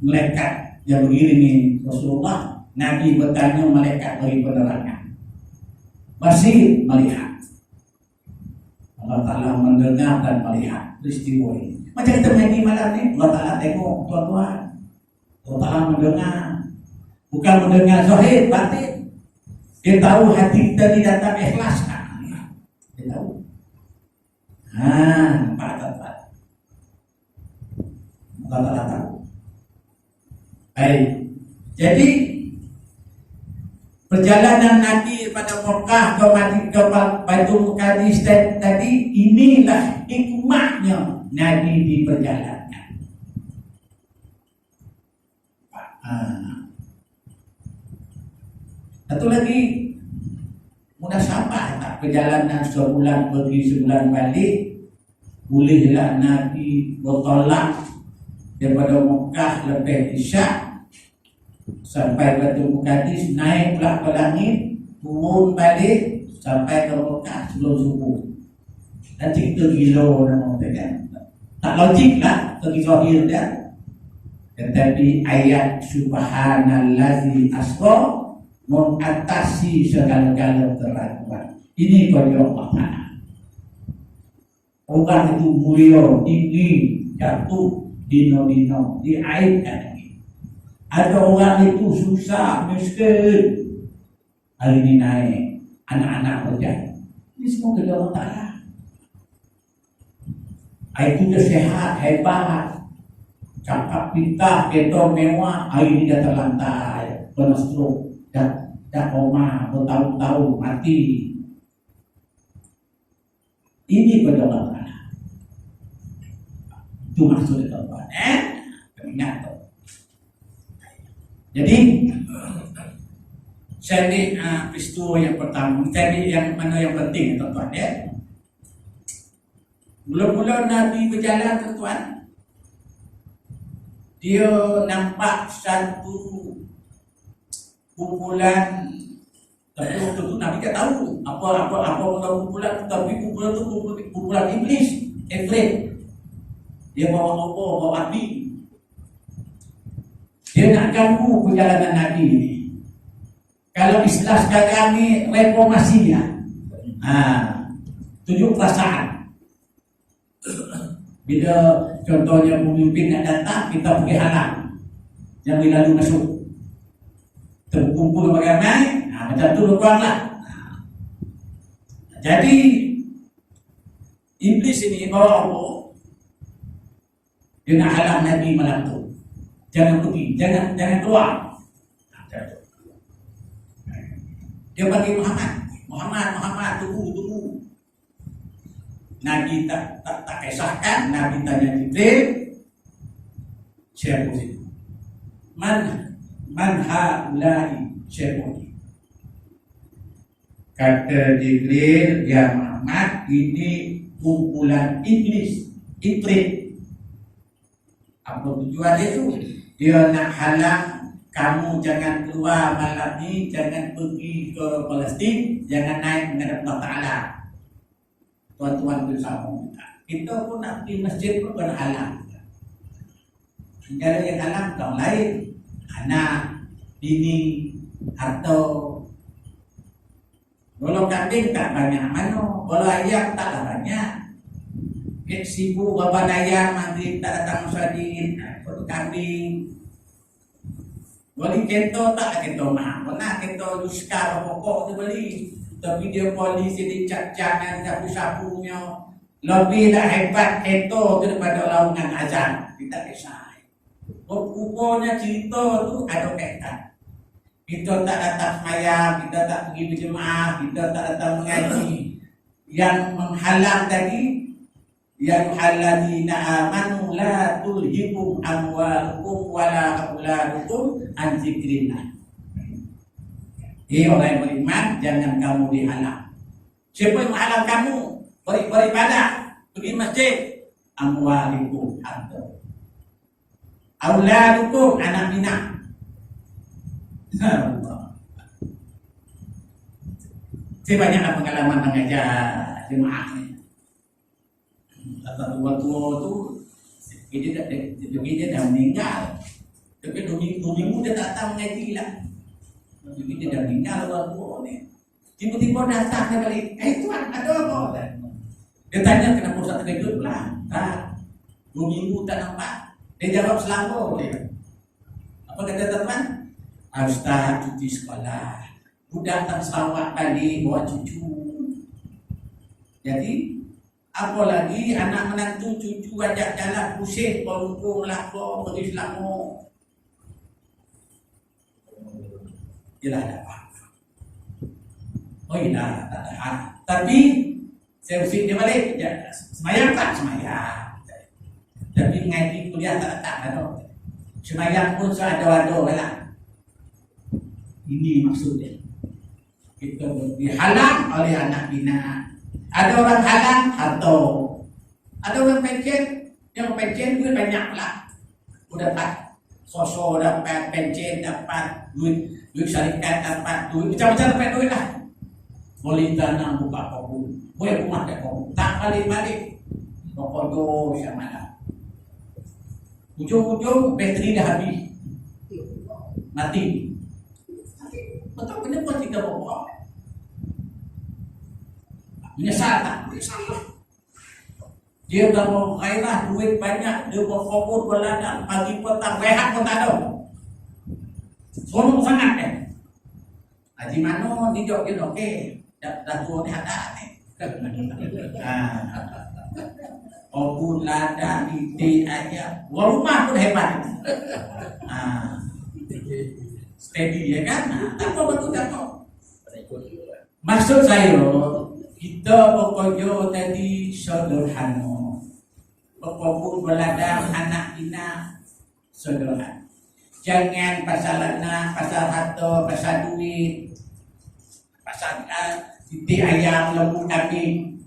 malaikat yang mengiringi Rasulullah. Nabi bertanya malaikat beri penerangan. Basir melihat. Allah Ta'ala mendengar dan melihat peristiwa ini. Macam kita main malam ni, Allah Ta'ala tengok tuan-tuan. Allah Ta'ala mendengar. Bukan mendengar zahir, batin. Dia tahu hati kita ni datang ikhlas. Dia tahu. Nampak tuan-tuan. Allah Ta'ala tahu. Baik. Jadi perjalanan Nabi pada Mekah ke Baitul Muqaddas tadi, inilah hikmahnya Nabi di perjalanan. Satu lagi, mudah sampai tak perjalanan sebulan pergi sebulan balik, bolehlah Nabi bertolak daripada Mekah lepas Isyak sampai Baitul Muqaddas, naik pula ke langit, turun balik sampai ke Mekah sebelum subuh. Dan cerita gila nama kan. Tak logik lah bagi zahir dia. Tetapi ayat subhanallazi asra mengatasi segala-gala keraguan. Ini bagi Allah. Orang itu mulia, tinggi, jatuh, dino-dino, diaibkan. Ada orang itu susah, miskin, hari ini naik, anak-anak berjaya. Ini semua kerja Allah Ta'ala. Itu dia sehat, hebat, cakap pintar, kereta mewah, hari ini dia terlantar, kena stroke, dah koma, bertahun-tahun, mati. Ini kerja Allah Ta'ala. Itu maksudnya tuan-tuan, ingat tu. Jadi saya ni peristiwa yang pertama. Tadi yang mana yang penting tuan-tuan ya. Mula-mula Nabi berjalan tuan-tuan, dia nampak satu kumpulan. Tapi waktu itu Nabi tak tahu apa kumpulan, tapi kumpulan itu kumpulan iblis, Ifrit. Dia bawa obor, bawa api. Dia nak ganggu perjalanan Nabi ini. Kalau istilah sekarang ni reformasi ya. Tunjuk perasaan. Bila contohnya pemimpin nak datang, kita pergi halang. Yang lalu masuk. Terkumpul ramai, macam tu lebih lah. Jadi iblis ini bawa apa? Dia nak halang Nabi malam tu. Jangan pergi, jangan keluar. Dia panggil Muhammad, tunggu. Nabi tak kisahkan. Nabi tanya Jibril, siapa itu? Man haulai, siapa itu? Kata Jibril, ya Muhammad, ini kumpulan iblis, Ifrit. Apa tujuan dia tu? Dia nak halang kamu jangan keluar malam ni, jangan pergi ke Palestin, jangan naik menghadap Allah Ta'ala. Tuan-tuan bersama kita pun nak pergi masjid pun kena halang. Tidak ada yang halang orang lain, anak, bini, atau kalau kambing tak banyak mana, kalau ayam taklah banyak. Sibuk bapak ayam maghrib tak datang masjid, kalau kambing. Beli kereta tak kereta mahal. Pernah kereta Luska pokok tu beli. Tapi dia polisi dicap-cap dan sapu-sapunya. Lebih dah hebat kereta tu daripada laungan azan. Kita kisah. Rupanya cerita tu ada kaitan. Kita tak datang semayang, kita tak pergi berjemaah, kita tak datang mengaji. Yang menghalang tadi, Ya ayyuhalladzina amanu la tulhikum amwalukum wala auladukum an dzikrillah. Orang yang beriman, jangan kamu dihalang. Siapa yang menghalang kamu beribadah, pergi masjid? Amwalikum, harta. Auladukum, anak pinak. Saya banyaklah pengalaman mengajar jemaah ni. Kata tua-tua tu, dia dah meninggal. Tapi 2 minggu dia tak datang mengaji lah. Jadi dia dah meninggal tua-tua ni. Tiba-tiba datang dia balik. Tuan, ada apa? Dia tanya kenapa Ustaz terkejut pula. Tak, 2 minggu tak nampak. Dia jawab selama dia. Apa kata teman? Ustaz cuti sekolah. Budak tak sawak balik bawa cucu. Jadi apa lagi anak menantu cucu ajak jalan pusing berhubung lapor pergi Selangor. Yelah ada apa? Oh iya tak ada. Tapi saya usik dia balik. Semayang tak semayang. Tapi ngaji kuliah tak ada. Semayang pun seado-ado lah. Ini maksudnya. Kita dihalang oleh anak bina. Ada orang halang harta. Ada orang pencen. Yang pencen duit banyak lah. Udah dapat sosok, dapat pencen, dapat duit syarikat, dapat duit macam-macam, dapat duit lah. Boleh tanam buka kebun, boleh rumah tak kebun, tak balik-balik. Pokok sama lah. Ujung-ujung bateri dah habis, mati. Betul kenapa kita bawa? Menyesal tak? Menyesal. Dia dah mau khairah, duit banyak, dia mau kubur berladang, pagi petang, rehat pun tak ada. Sorong sangat Haji Mano di Jogja okey. Dah tua ni ada ni. Kubur ladang, ide aja. Rumah pun hebat. Steady ya kan? Tak apa betul tak apa. Maksud saya, kita pokoknya tadi sederhana. Berkubur berladang anak bina sederhana. Jangan pasal anak, pasal harta, pasal duit, pasal titik ayam, lembu kambing.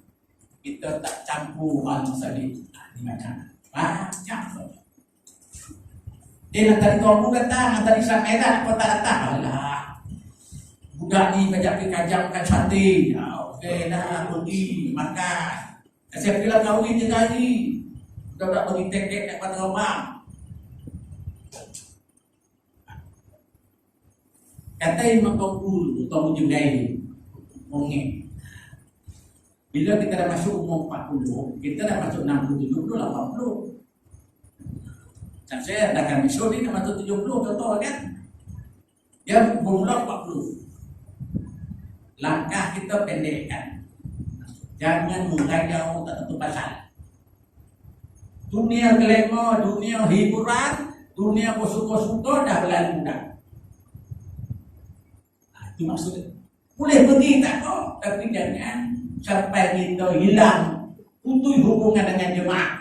Kita tak campur orang salib. Ini macam banyak. Dia tadi kamu datang, tadi sampai dah, kau tak datang. Alah, budak ni banyak pergi kajang makan sate. Okey dah, pergi makan. Saya bilang kau ni dia tadi. Budak pergi tek-tek nak pada rumah. Kata Imam Tungkul, Tungkul Junai, mungkin. Bila kita dah masuk umur 40, kita dah masuk 60, 70, 80. Dan saya dah akan besok ni dah masuk 70, contoh kan? Dia bermula 40. Langkah kita pendekkan. Jangan mulai jauh tak tentu pasal. Dunia glamour, dunia hiburan, dunia suka-suka dah berlalu dah. Itu maksudnya. Boleh pergi tak kok, tapi jangan sampai kita hilang putus hubungan dengan jemaah,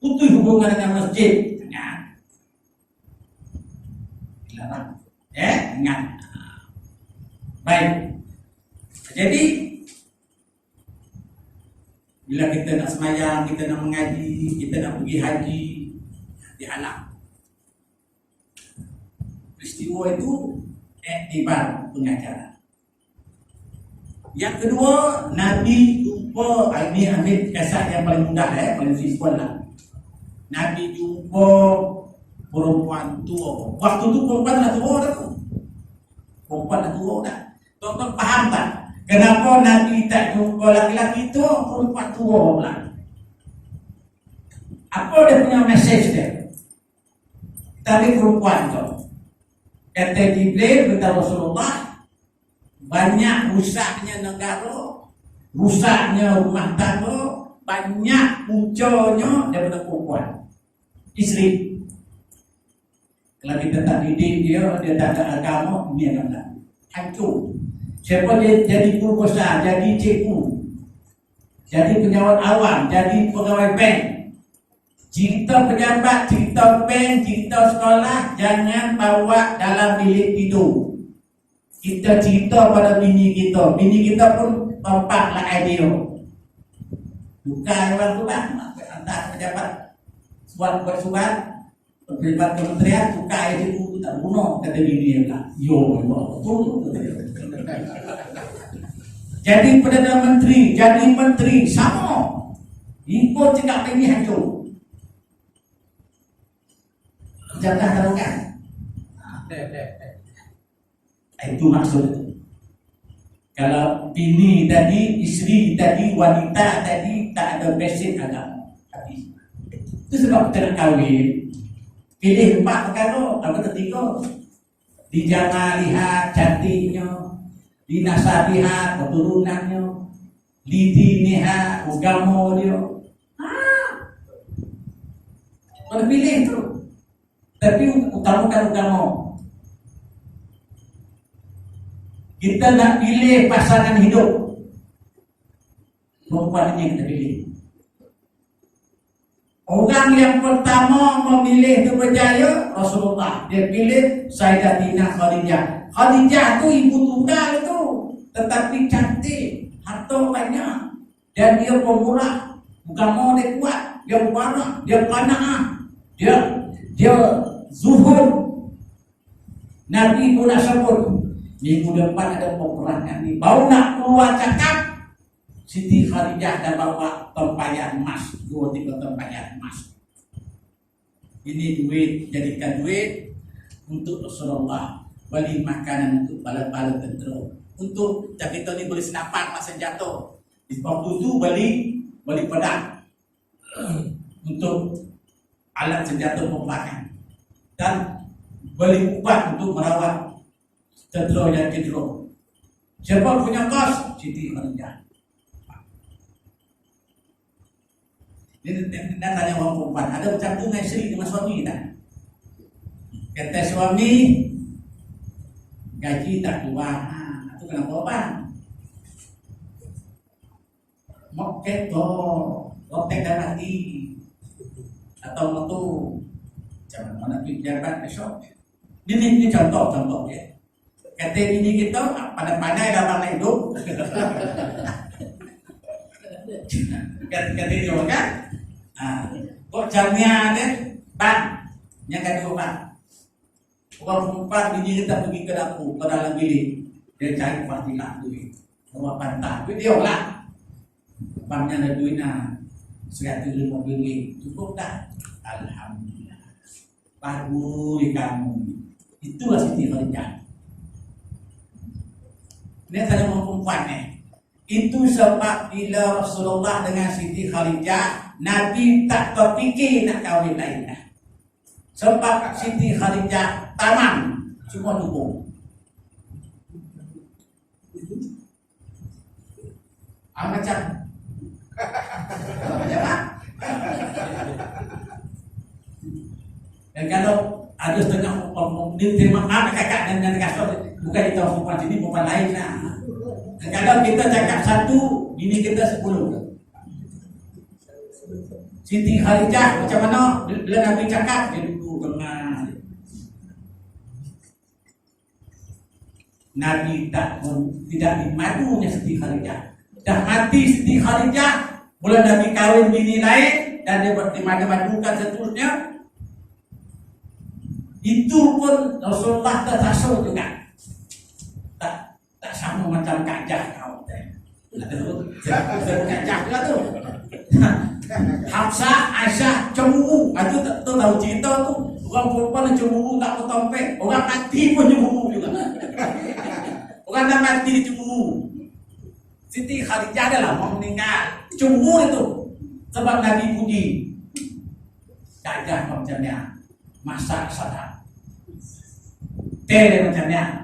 putus hubungan dengan masjid. Jangan. Dilarang. Ingat. Baik. Jadi bila kita nak semayang, kita nak mengaji, kita nak pergi haji, dihalang. Peristiwa itu iktibar pengajaran. Yang kedua, Nabi jumpa, ini ambil kisah yang paling mudah paling simple lah. Nabi jumpa perempuan tua. Waktu tu perempuan dah tua dah tu. Perempuan dah tua dah. Tuan-tuan faham tak? Kenapa Nabi tak jumpa laki-laki tu, perempuan tua pula? Apa dia punya message dia? Tadi perempuan tu. Kata Jibril kata Rasulullah, banyak rusaknya negara, rusaknya rumah tangga, banyak munculnya daripada perempuan, isteri. Kalau kita tak didik dia tak ada agama, ini akan hancur. Siapa dia jadi guru besar, jadi cikgu, jadi pejabat awam, jadi pegawai bank. Cerita pejabat, cerita bank, cerita sekolah jangan bawa dalam bilik tidur. Kita cerita pada bini kita pun tempatlah idea. Bukan orang tu bang, entah pejabat buat pejabat kementerian suka itu tak bunuh kata bini dia. Yo, betul. Jadi Perdana Menteri, jadi menteri sama. Impor cakap ini hancur. Jatah taruhkan. Itu maksud itu. Kalau bini tadi, isteri tadi, wanita tadi tak ada basic agama. Habis. Itu sebab kita nak kahwin. Pilih 4 perkara, apa ketiga? Dijama lihat cantiknya, dinasabihat keturunannya, lidiniha agama dia. Boleh pilih tu. Tapi utamakan agama. Kita nak pilih pasangan hidup. Perempuan ini kita pilih. Orang yang pertama memilih itu berjaya Rasulullah. Dia pilih Sayyidatina Khadijah. Khadijah tu ibu tunggal itu, tetapi cantik, harta banyak, dan dia pemurah. Agama dia kuat, dia warah, dia qanaah, dia zuhud. Nabi pun nak sebut minggu depan ada peperangan ni, baru nak keluar cakap Siti Khadijah dan bawa tempayan emas, 2-3 tempayan emas. Ini duit, jadikan duit untuk Rasulullah, beli makanan untuk bala-bala tentera, untuk kita ni boleh senapan masa jatuh. Di waktu itu beli pedang untuk alat senjata peperangan, dan beli ubat untuk merawat tentera yang cedera. Siapa punya kos? Siti Khadijah. Dia tanya orang perempuan, ada macam tu dengan isteri dengan suami tak? Kata suami, gaji tak keluar. Itu kenapa bang? Mok keto, rotek dan mati, atau motu, jangan mana pergi jabat besok. Ini contoh ya. Kata bini kita, pandai-pandai dalam hidup. Kata dia kan? Kok jamnya ada bang, yang kedua bang, orang perempuan bini kita pergi ke dapur, ke dalam bilik, dia cari partilah duit, bawa pantah, duit dia lah, bangnya ada duitnya, 150 cukup tak? Alhamdulillah, baru di kamu, itulah Siti Khadijah. Ini tanya orang perempuan nih. Itu sebab bila Rasulullah dengan Siti Khadijah, Nabi tak terfikir nak kahwin lain dah. Sebab Siti Khadijah tamam, cuma dukung. Macam dan kalau ada setengah dia terima kakak dan kasut, bukan kita perempuan sini, perempuan lain lah. Kalau kita cakap 1, bini kita 10. Siti Khadijah macam mana? Bila Nabi cakap, dia duduk dengar. Nabi tidak dimadunya Siti Khadijah. Dah mati Siti Khadijah, mula Nabi kahwin bini lain, dan dia dimadu-madukan seterusnya. Itu pun Rasulullah tertasul juga. Tak sama macam gajah kau teh. Gajah juga tu. Hafsah, Aisyah cemburu. Itu tahu cerita tu. Orang perempuan cemburu tak bertompek. Orang mati pun cemburu juga. Orang dah mati cemburu. Siti Khadijah adalah mau meninggal. Cemburu itu. Sebab Nabi puji. Gajah macamnya. Masak sadap. Teh macamnya.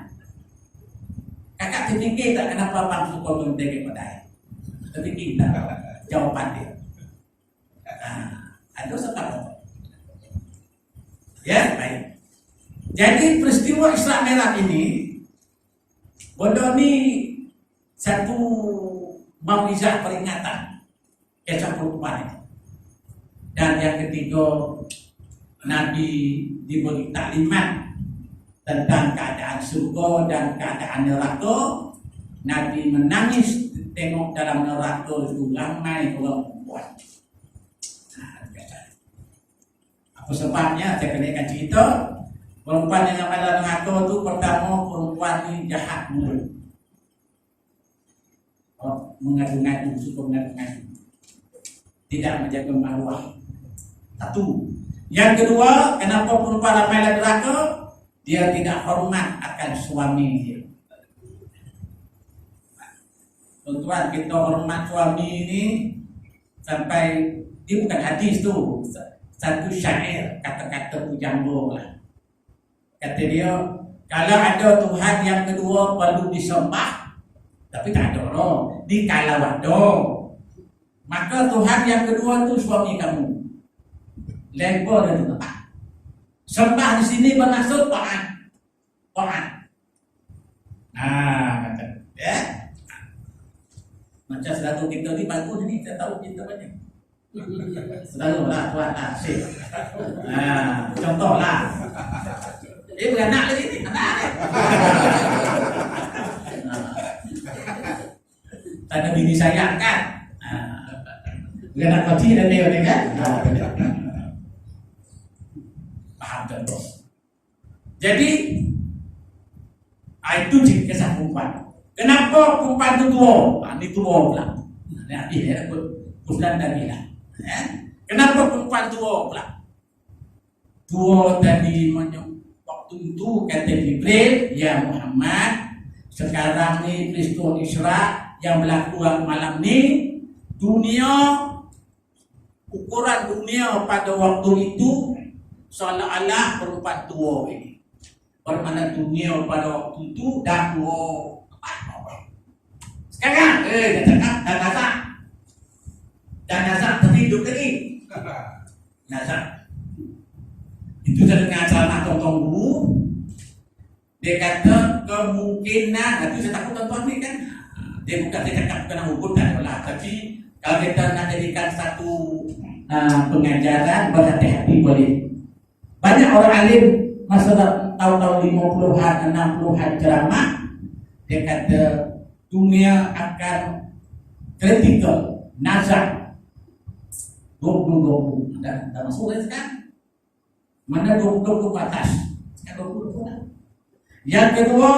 Kakak terfikir tak kenapa bang suka mentegak pedai? Terfikir tak jawapan dia? Ada sebab. Ya, baik. Jadi peristiwa Isra Mi'raj ini, bodoh ni satu mauizah peringatan kisah perempuan itu. Dan yang ketiga, Nabi diberi taklimat tentang keadaan surga dan keadaan neraka. Nabi menangis tengok dalam neraka itu ramai orang perempuan. Apa sebabnya? Saya kenakan cerita. Perempuan yang ramai dalam neraka itu, pertama, perempuan ini jahat mulut. Mengadu-ngadu, suka mengadu-ngadu, tidak menjaga maruah. Satu. Yang kedua, kenapa perempuan ramai dalam neraka? Dia tidak hormat akan suami dia. Tuan-tuan, kita hormat suami ini sampai dia bukan hadis tu, satu syair, kata-kata pujangga lah. Kata dia, kalau ada Tuhan yang kedua perlu disembah, tapi tak ada orang. Di kalau ada, maka Tuhan yang kedua tu suami kamu. Lebar dan tepat. Sembah di sini bermaksud Tuhan. Tuhan. Nah, kata ya. Macam selalu kita ni bagus ni, kita tahu kita banyak. Selalu lah Tuhan lah, sip. Nah, contohlah. Beranak lagi ni, anak ni. Ada bini sayang kan? Beranak kecil dan dia ni kan? Paham contoh. Jadi, itu kisah perempuan. Kenapa perempuan itu tua? Ini tua pula. Ini ada Ustaz tadi lah. Kenapa perempuan tua pula? Tua tadi waktu itu kata Jibril, ya Muhammad, sekarang ni peristiwa Isra yang berlaku malam ni, ukuran dunia pada waktu itu seolah-olah perempuan tua ini. Bermakna dunia pada waktu itu dah tua. Sekarang, dan nazar terhidup lagi. Nazar. Itu saya dengar ceramah tonton dulu. Dia kata kemungkinan, itu saya takut tonton ni kan. Dia bukan saya cakap kena hukum tak lah. Tapi kalau kita nak jadikan satu pengajaran, berhati-hati boleh. Banyak orang alim masa tahun-tahun 50-an, 60-an ceramah, dia kata dunia akan kritikal, nazar 2020. Dah masuk kan sekarang? Mana 2020 ke atas? Sekarang 2020 lah. Yang kedua,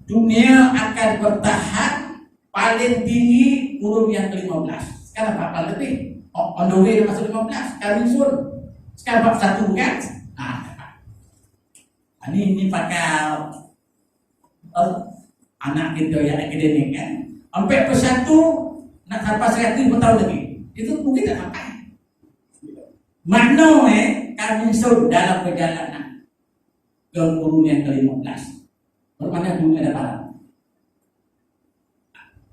dunia akan bertahan paling tinggi kurun yang ke-15. Sekarang berapa lebih? On the way dah masuk 15. Sekarang sun. Sekarang 41 kan? Ini pakai anak kita yang akademik kan, sampai persatu nak sampai 100 bertahun lagi, itu mungkin tak sampai. Makna kami sun dalam perjalanan ke kurun yang ke-15, bermakna dunia dah parah.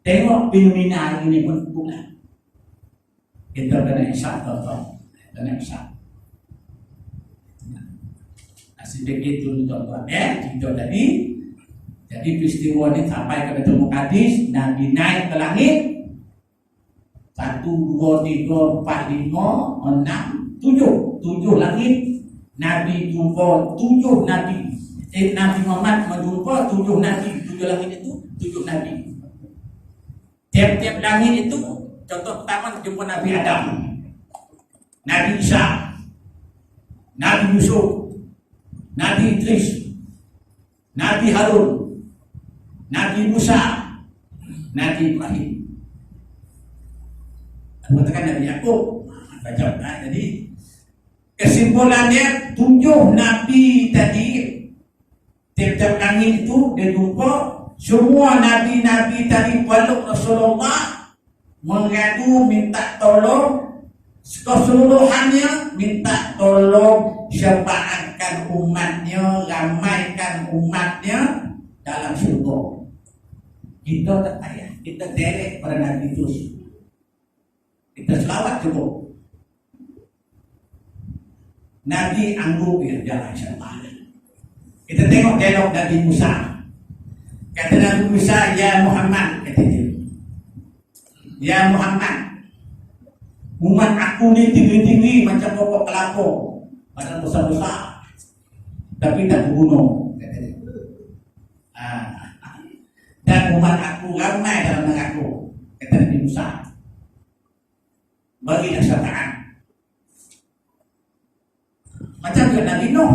Tengok fenomena ini pun bukan. Kita kena isyak tuan-tuan, kena isyak. Sedikit dulu tuan-tuan cerita tadi. Jadi peristiwa ini sampai ke Baitul Muqaddis, Nabi naik ke langit 1, 2, 3, 4, 5, 6, 7 langit. Nabi jumpa 7 Nabi. Nabi Muhammad menjumpa 7 Nabi. 7 langit itu 7 Nabi. Tiap-tiap langit itu, contoh pertama jumpa Nabi Adam, Nabi Isa, Nabi Yusuf, Nabi Idris, Nabi Harun, Nabi Musa, Nabi Ibrahim. Katakan Nabi Yakub. Baca. Jadi kesimpulannya 7 Nabi tadi, tiap-tiap langit itu dia jumpa semua Nabi-Nabi tadi peluk Rasulullah, mengadu minta tolong, keseluruhannya minta tolong syafaatkan umatnya, ramaikan umatnya dalam syurga. Kita tak payah, kita derek pada Nabi itu, kita selawat cukup. Nabi angguk dia jalan syaitan. Kita tengok dialog Nabi Musa. Kata Nabi Musa, ya Muhammad, kata dia, ya Muhammad, Umat aku ni tinggi-tinggi macam pokok kelapa, padahal besar-besar, tapi tak berbunuh. Dan umat aku ramai dalam neraka, kata Nabi Musa. Bagi kesyataan. Macam juga Nabi Nuh.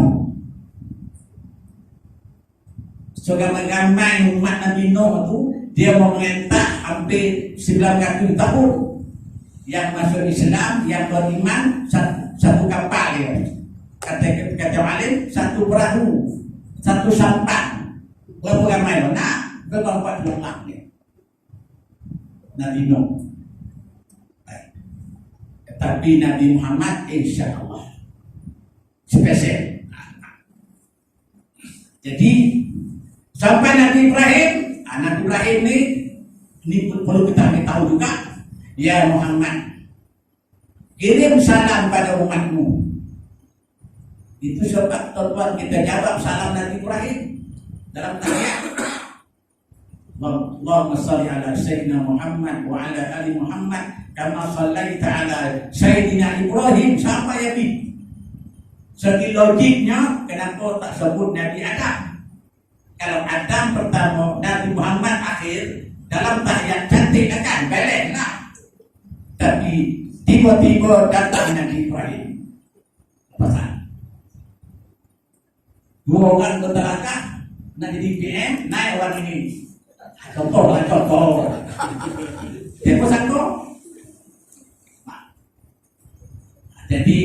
Ramai umat Nabi Nuh tu, dia memerintah hampir 900 tahun. Yang masuk Islam, yang beriman, satu kapal dia. Kata alim, satu perahu, satu sampan. Berapa ramai lo? Nak, berapa 40 orang dia. Nabi Nuh. Tapi Nabi Muhammad insya Allah spesial. Jadi sampai Nabi Ibrahim, Nabi Ibrahim ini perlu kita tahu juga. Ya Muhammad, kirim salam pada umatmu. Itu sebab tuan kita jawab salam Nabi Ibrahim dalam tahiyat. Allahumma salli ala Sayyidina Muhammad wa ala ali Muhammad kama sallaita ala Sayyidina Ibrahim sampai Nabi. Segi logiknya, kenapa tak sebut Nabi Adam? Kalau Adam pertama, Nabi Muhammad akhir, dalam tahiyat cantik akan belen lah. Tapi tiba-tiba datang Nabi Ibrahim. Pasal dua orang bertelakah nak jadi PM, naik orang ini. Contoh. Dia pasal kau. Jadi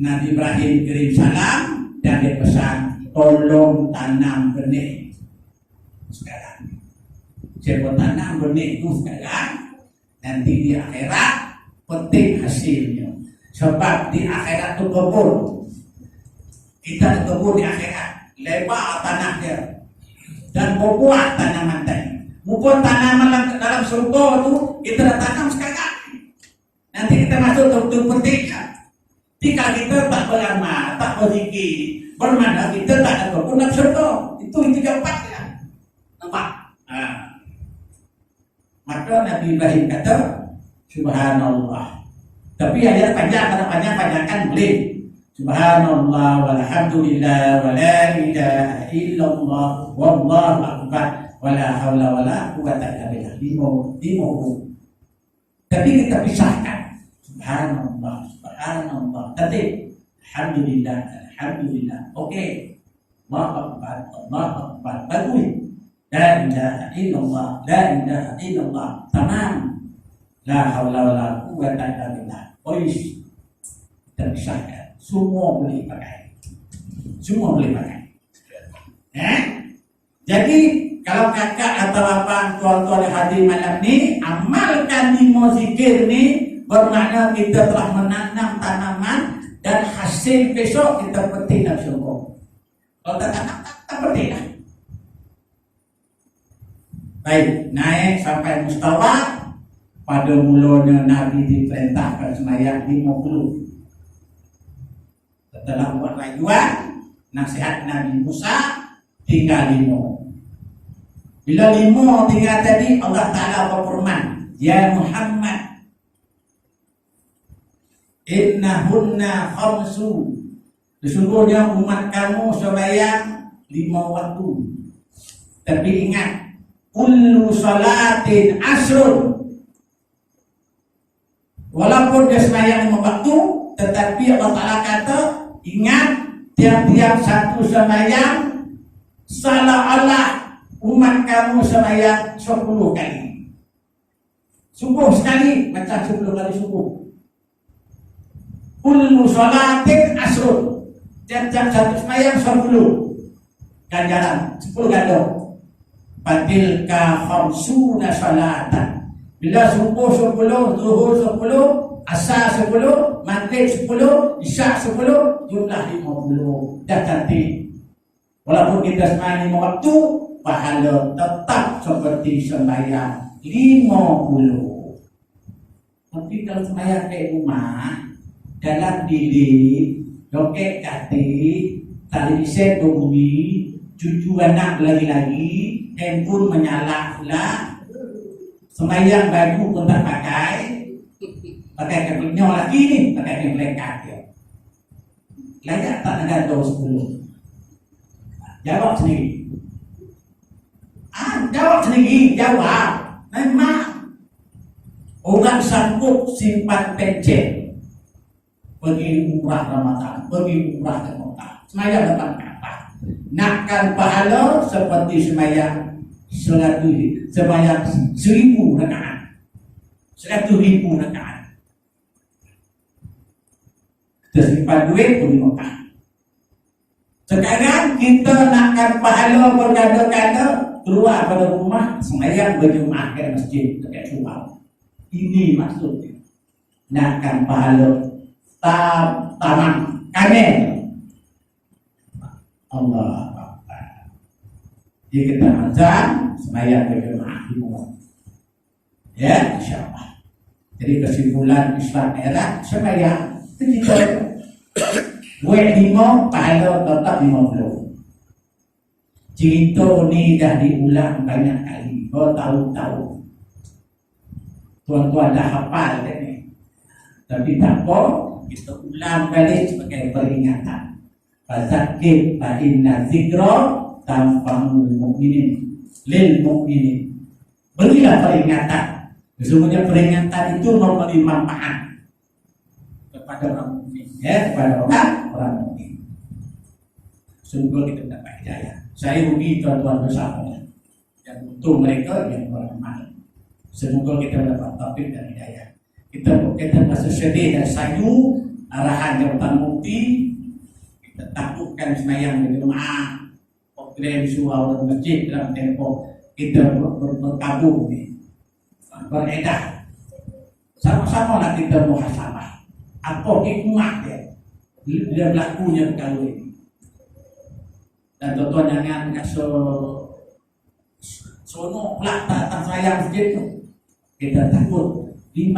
Nabi Ibrahim kirim salam dan dia pesan, tolong tanam benih sekarang. Siapa tanam benih itu sekarang, nanti di akhirat penting hasilnya. Sebab di akhirat itu kebun. Kita kebun di akhirat, lebar tanahnya dan berbuah tanaman tadi. Bukan tanaman dalam surga itu kita dah tanam sekarang. Nanti kita masuk ke petiknya. Jika kita tak beramal, tak berzikir, bermana kita tak ada kebun dalam surga. Itu jawabannya. Nampak? Maka Nabi Ibrahim kata, Subhanallah. Tapi ayat panjangkan boleh. Subhanallah walhamdulillah wa la ilaha illallah wallahu akbar wa la hawla wa la quwwata illa billah. Lima. Tapi kita pisahkan. Subhanallah. Tadi alhamdulillah. Okey. Allahu akbar. Bagus. La ilaha illallah. Tamam. La haula wala quwwata illa billah. Oish. Terpisahkan. Semua boleh pakai. Jadi kalau kakak atau abang tuan-tuan yang hadir malam ni, amalkan 5 zikir ni, bermakna kita telah menanam tanaman dan hasil besok kita petik dalam syurga. Kalau tak tanam, tak petik lah. Baik, naik sampai mustawa. Pada mulanya Nabi diperintahkan sembahyang 50. Setelah buat rayuan, nasihat Nabi Musa tinggal 5. Bila 5 tinggal tadi, Allah Ta'ala berfirman, Ya Muhammad, innahunna khamsu. Sesungguhnya umat kamu sembahyang 5 waktu. Tapi ingat, kullu salatin asrun. Walaupun dia sembahyang 5 waktu, tetapi Allah Ta'ala kata, ingat, tiap-tiap satu sembahyang seolah-olah umat kamu sembahyang 10 kali. Subuh sekali macam 10 kali subuh. Kullu salatin asrun. Tiap-tiap satu sembahyang 10 ganjaran, 10 ganda. Fatilka khamsuna salatan. Bila subuh 10, zuhur 10, asar 10, maghrib 10, isyak 10, jumlah 50. Dah cantik. Walaupun kita sembahyang 5 waktu, pahala tetap seperti sembahyang 50. Tapi kalau sembahyang di rumah, dalam bilik, joget katik, televisi bunyi, cucu anak lagi-lagi, handphone menyala pula, sembahyang baju pun tak pakai, pakai kepingnya lagi nih, pakai yang lekat ya. Layak tak ada 10? Jawab sendiri. Jawab sendiri, jawab. Memang orang sanggup simpan pencet pergi umrah Ramadan, pergi umrah ke Mekah. Semayang depan Ka'bah. Nakkan pahala seperti semayang 100.000 rakaat. 100.000 rakaat. Kita simpan duit pergi Mekah. Sekarang kita nakkan pahala berganda-ganda, keluar pada rumah semayang berjemaah ke masjid dekat rumah. Ini maksudnya. Nakkan pahala taman kamel. Allah Akbar. Jadi kita azan semayang berjemaah di rumah. Ya, insyaallah. Jadi kesimpulan Islam era semayang kita buat 5 pahala tetap 50. Cerita ni dah diulang banyak kali, bertahun-tahun. Tuan-tuan dah hafal dah ni. Tapi tak apa, kita ulang balik sebagai peringatan. Fazakir fa inna zikra tanfa'ul mu'minin. Lil mu'minin. Berilah peringatan. Sesungguhnya peringatan itu memberi manfaat kepada orang mukmin, ya, kepada orang mukmin. Semoga kita dapat hidayah. Saya rugi tuan-tuan bersama, dan untuk mereka yang beramal. Semoga kita dapat taufik dan hidayah. Kita masih sedih dan sayu arahan Jabatan Mufti. Kita takutkan semayang di jemaah, program suara masjid dalam tempoh kita berkabung ni, beredah. Sama-sama nak kita muhasabah. Apa hikmah dia berlakunya perkara ini. Dan tuan-tuan jangan rasa seronok pula tak sayang masjid tu. Kita takut 5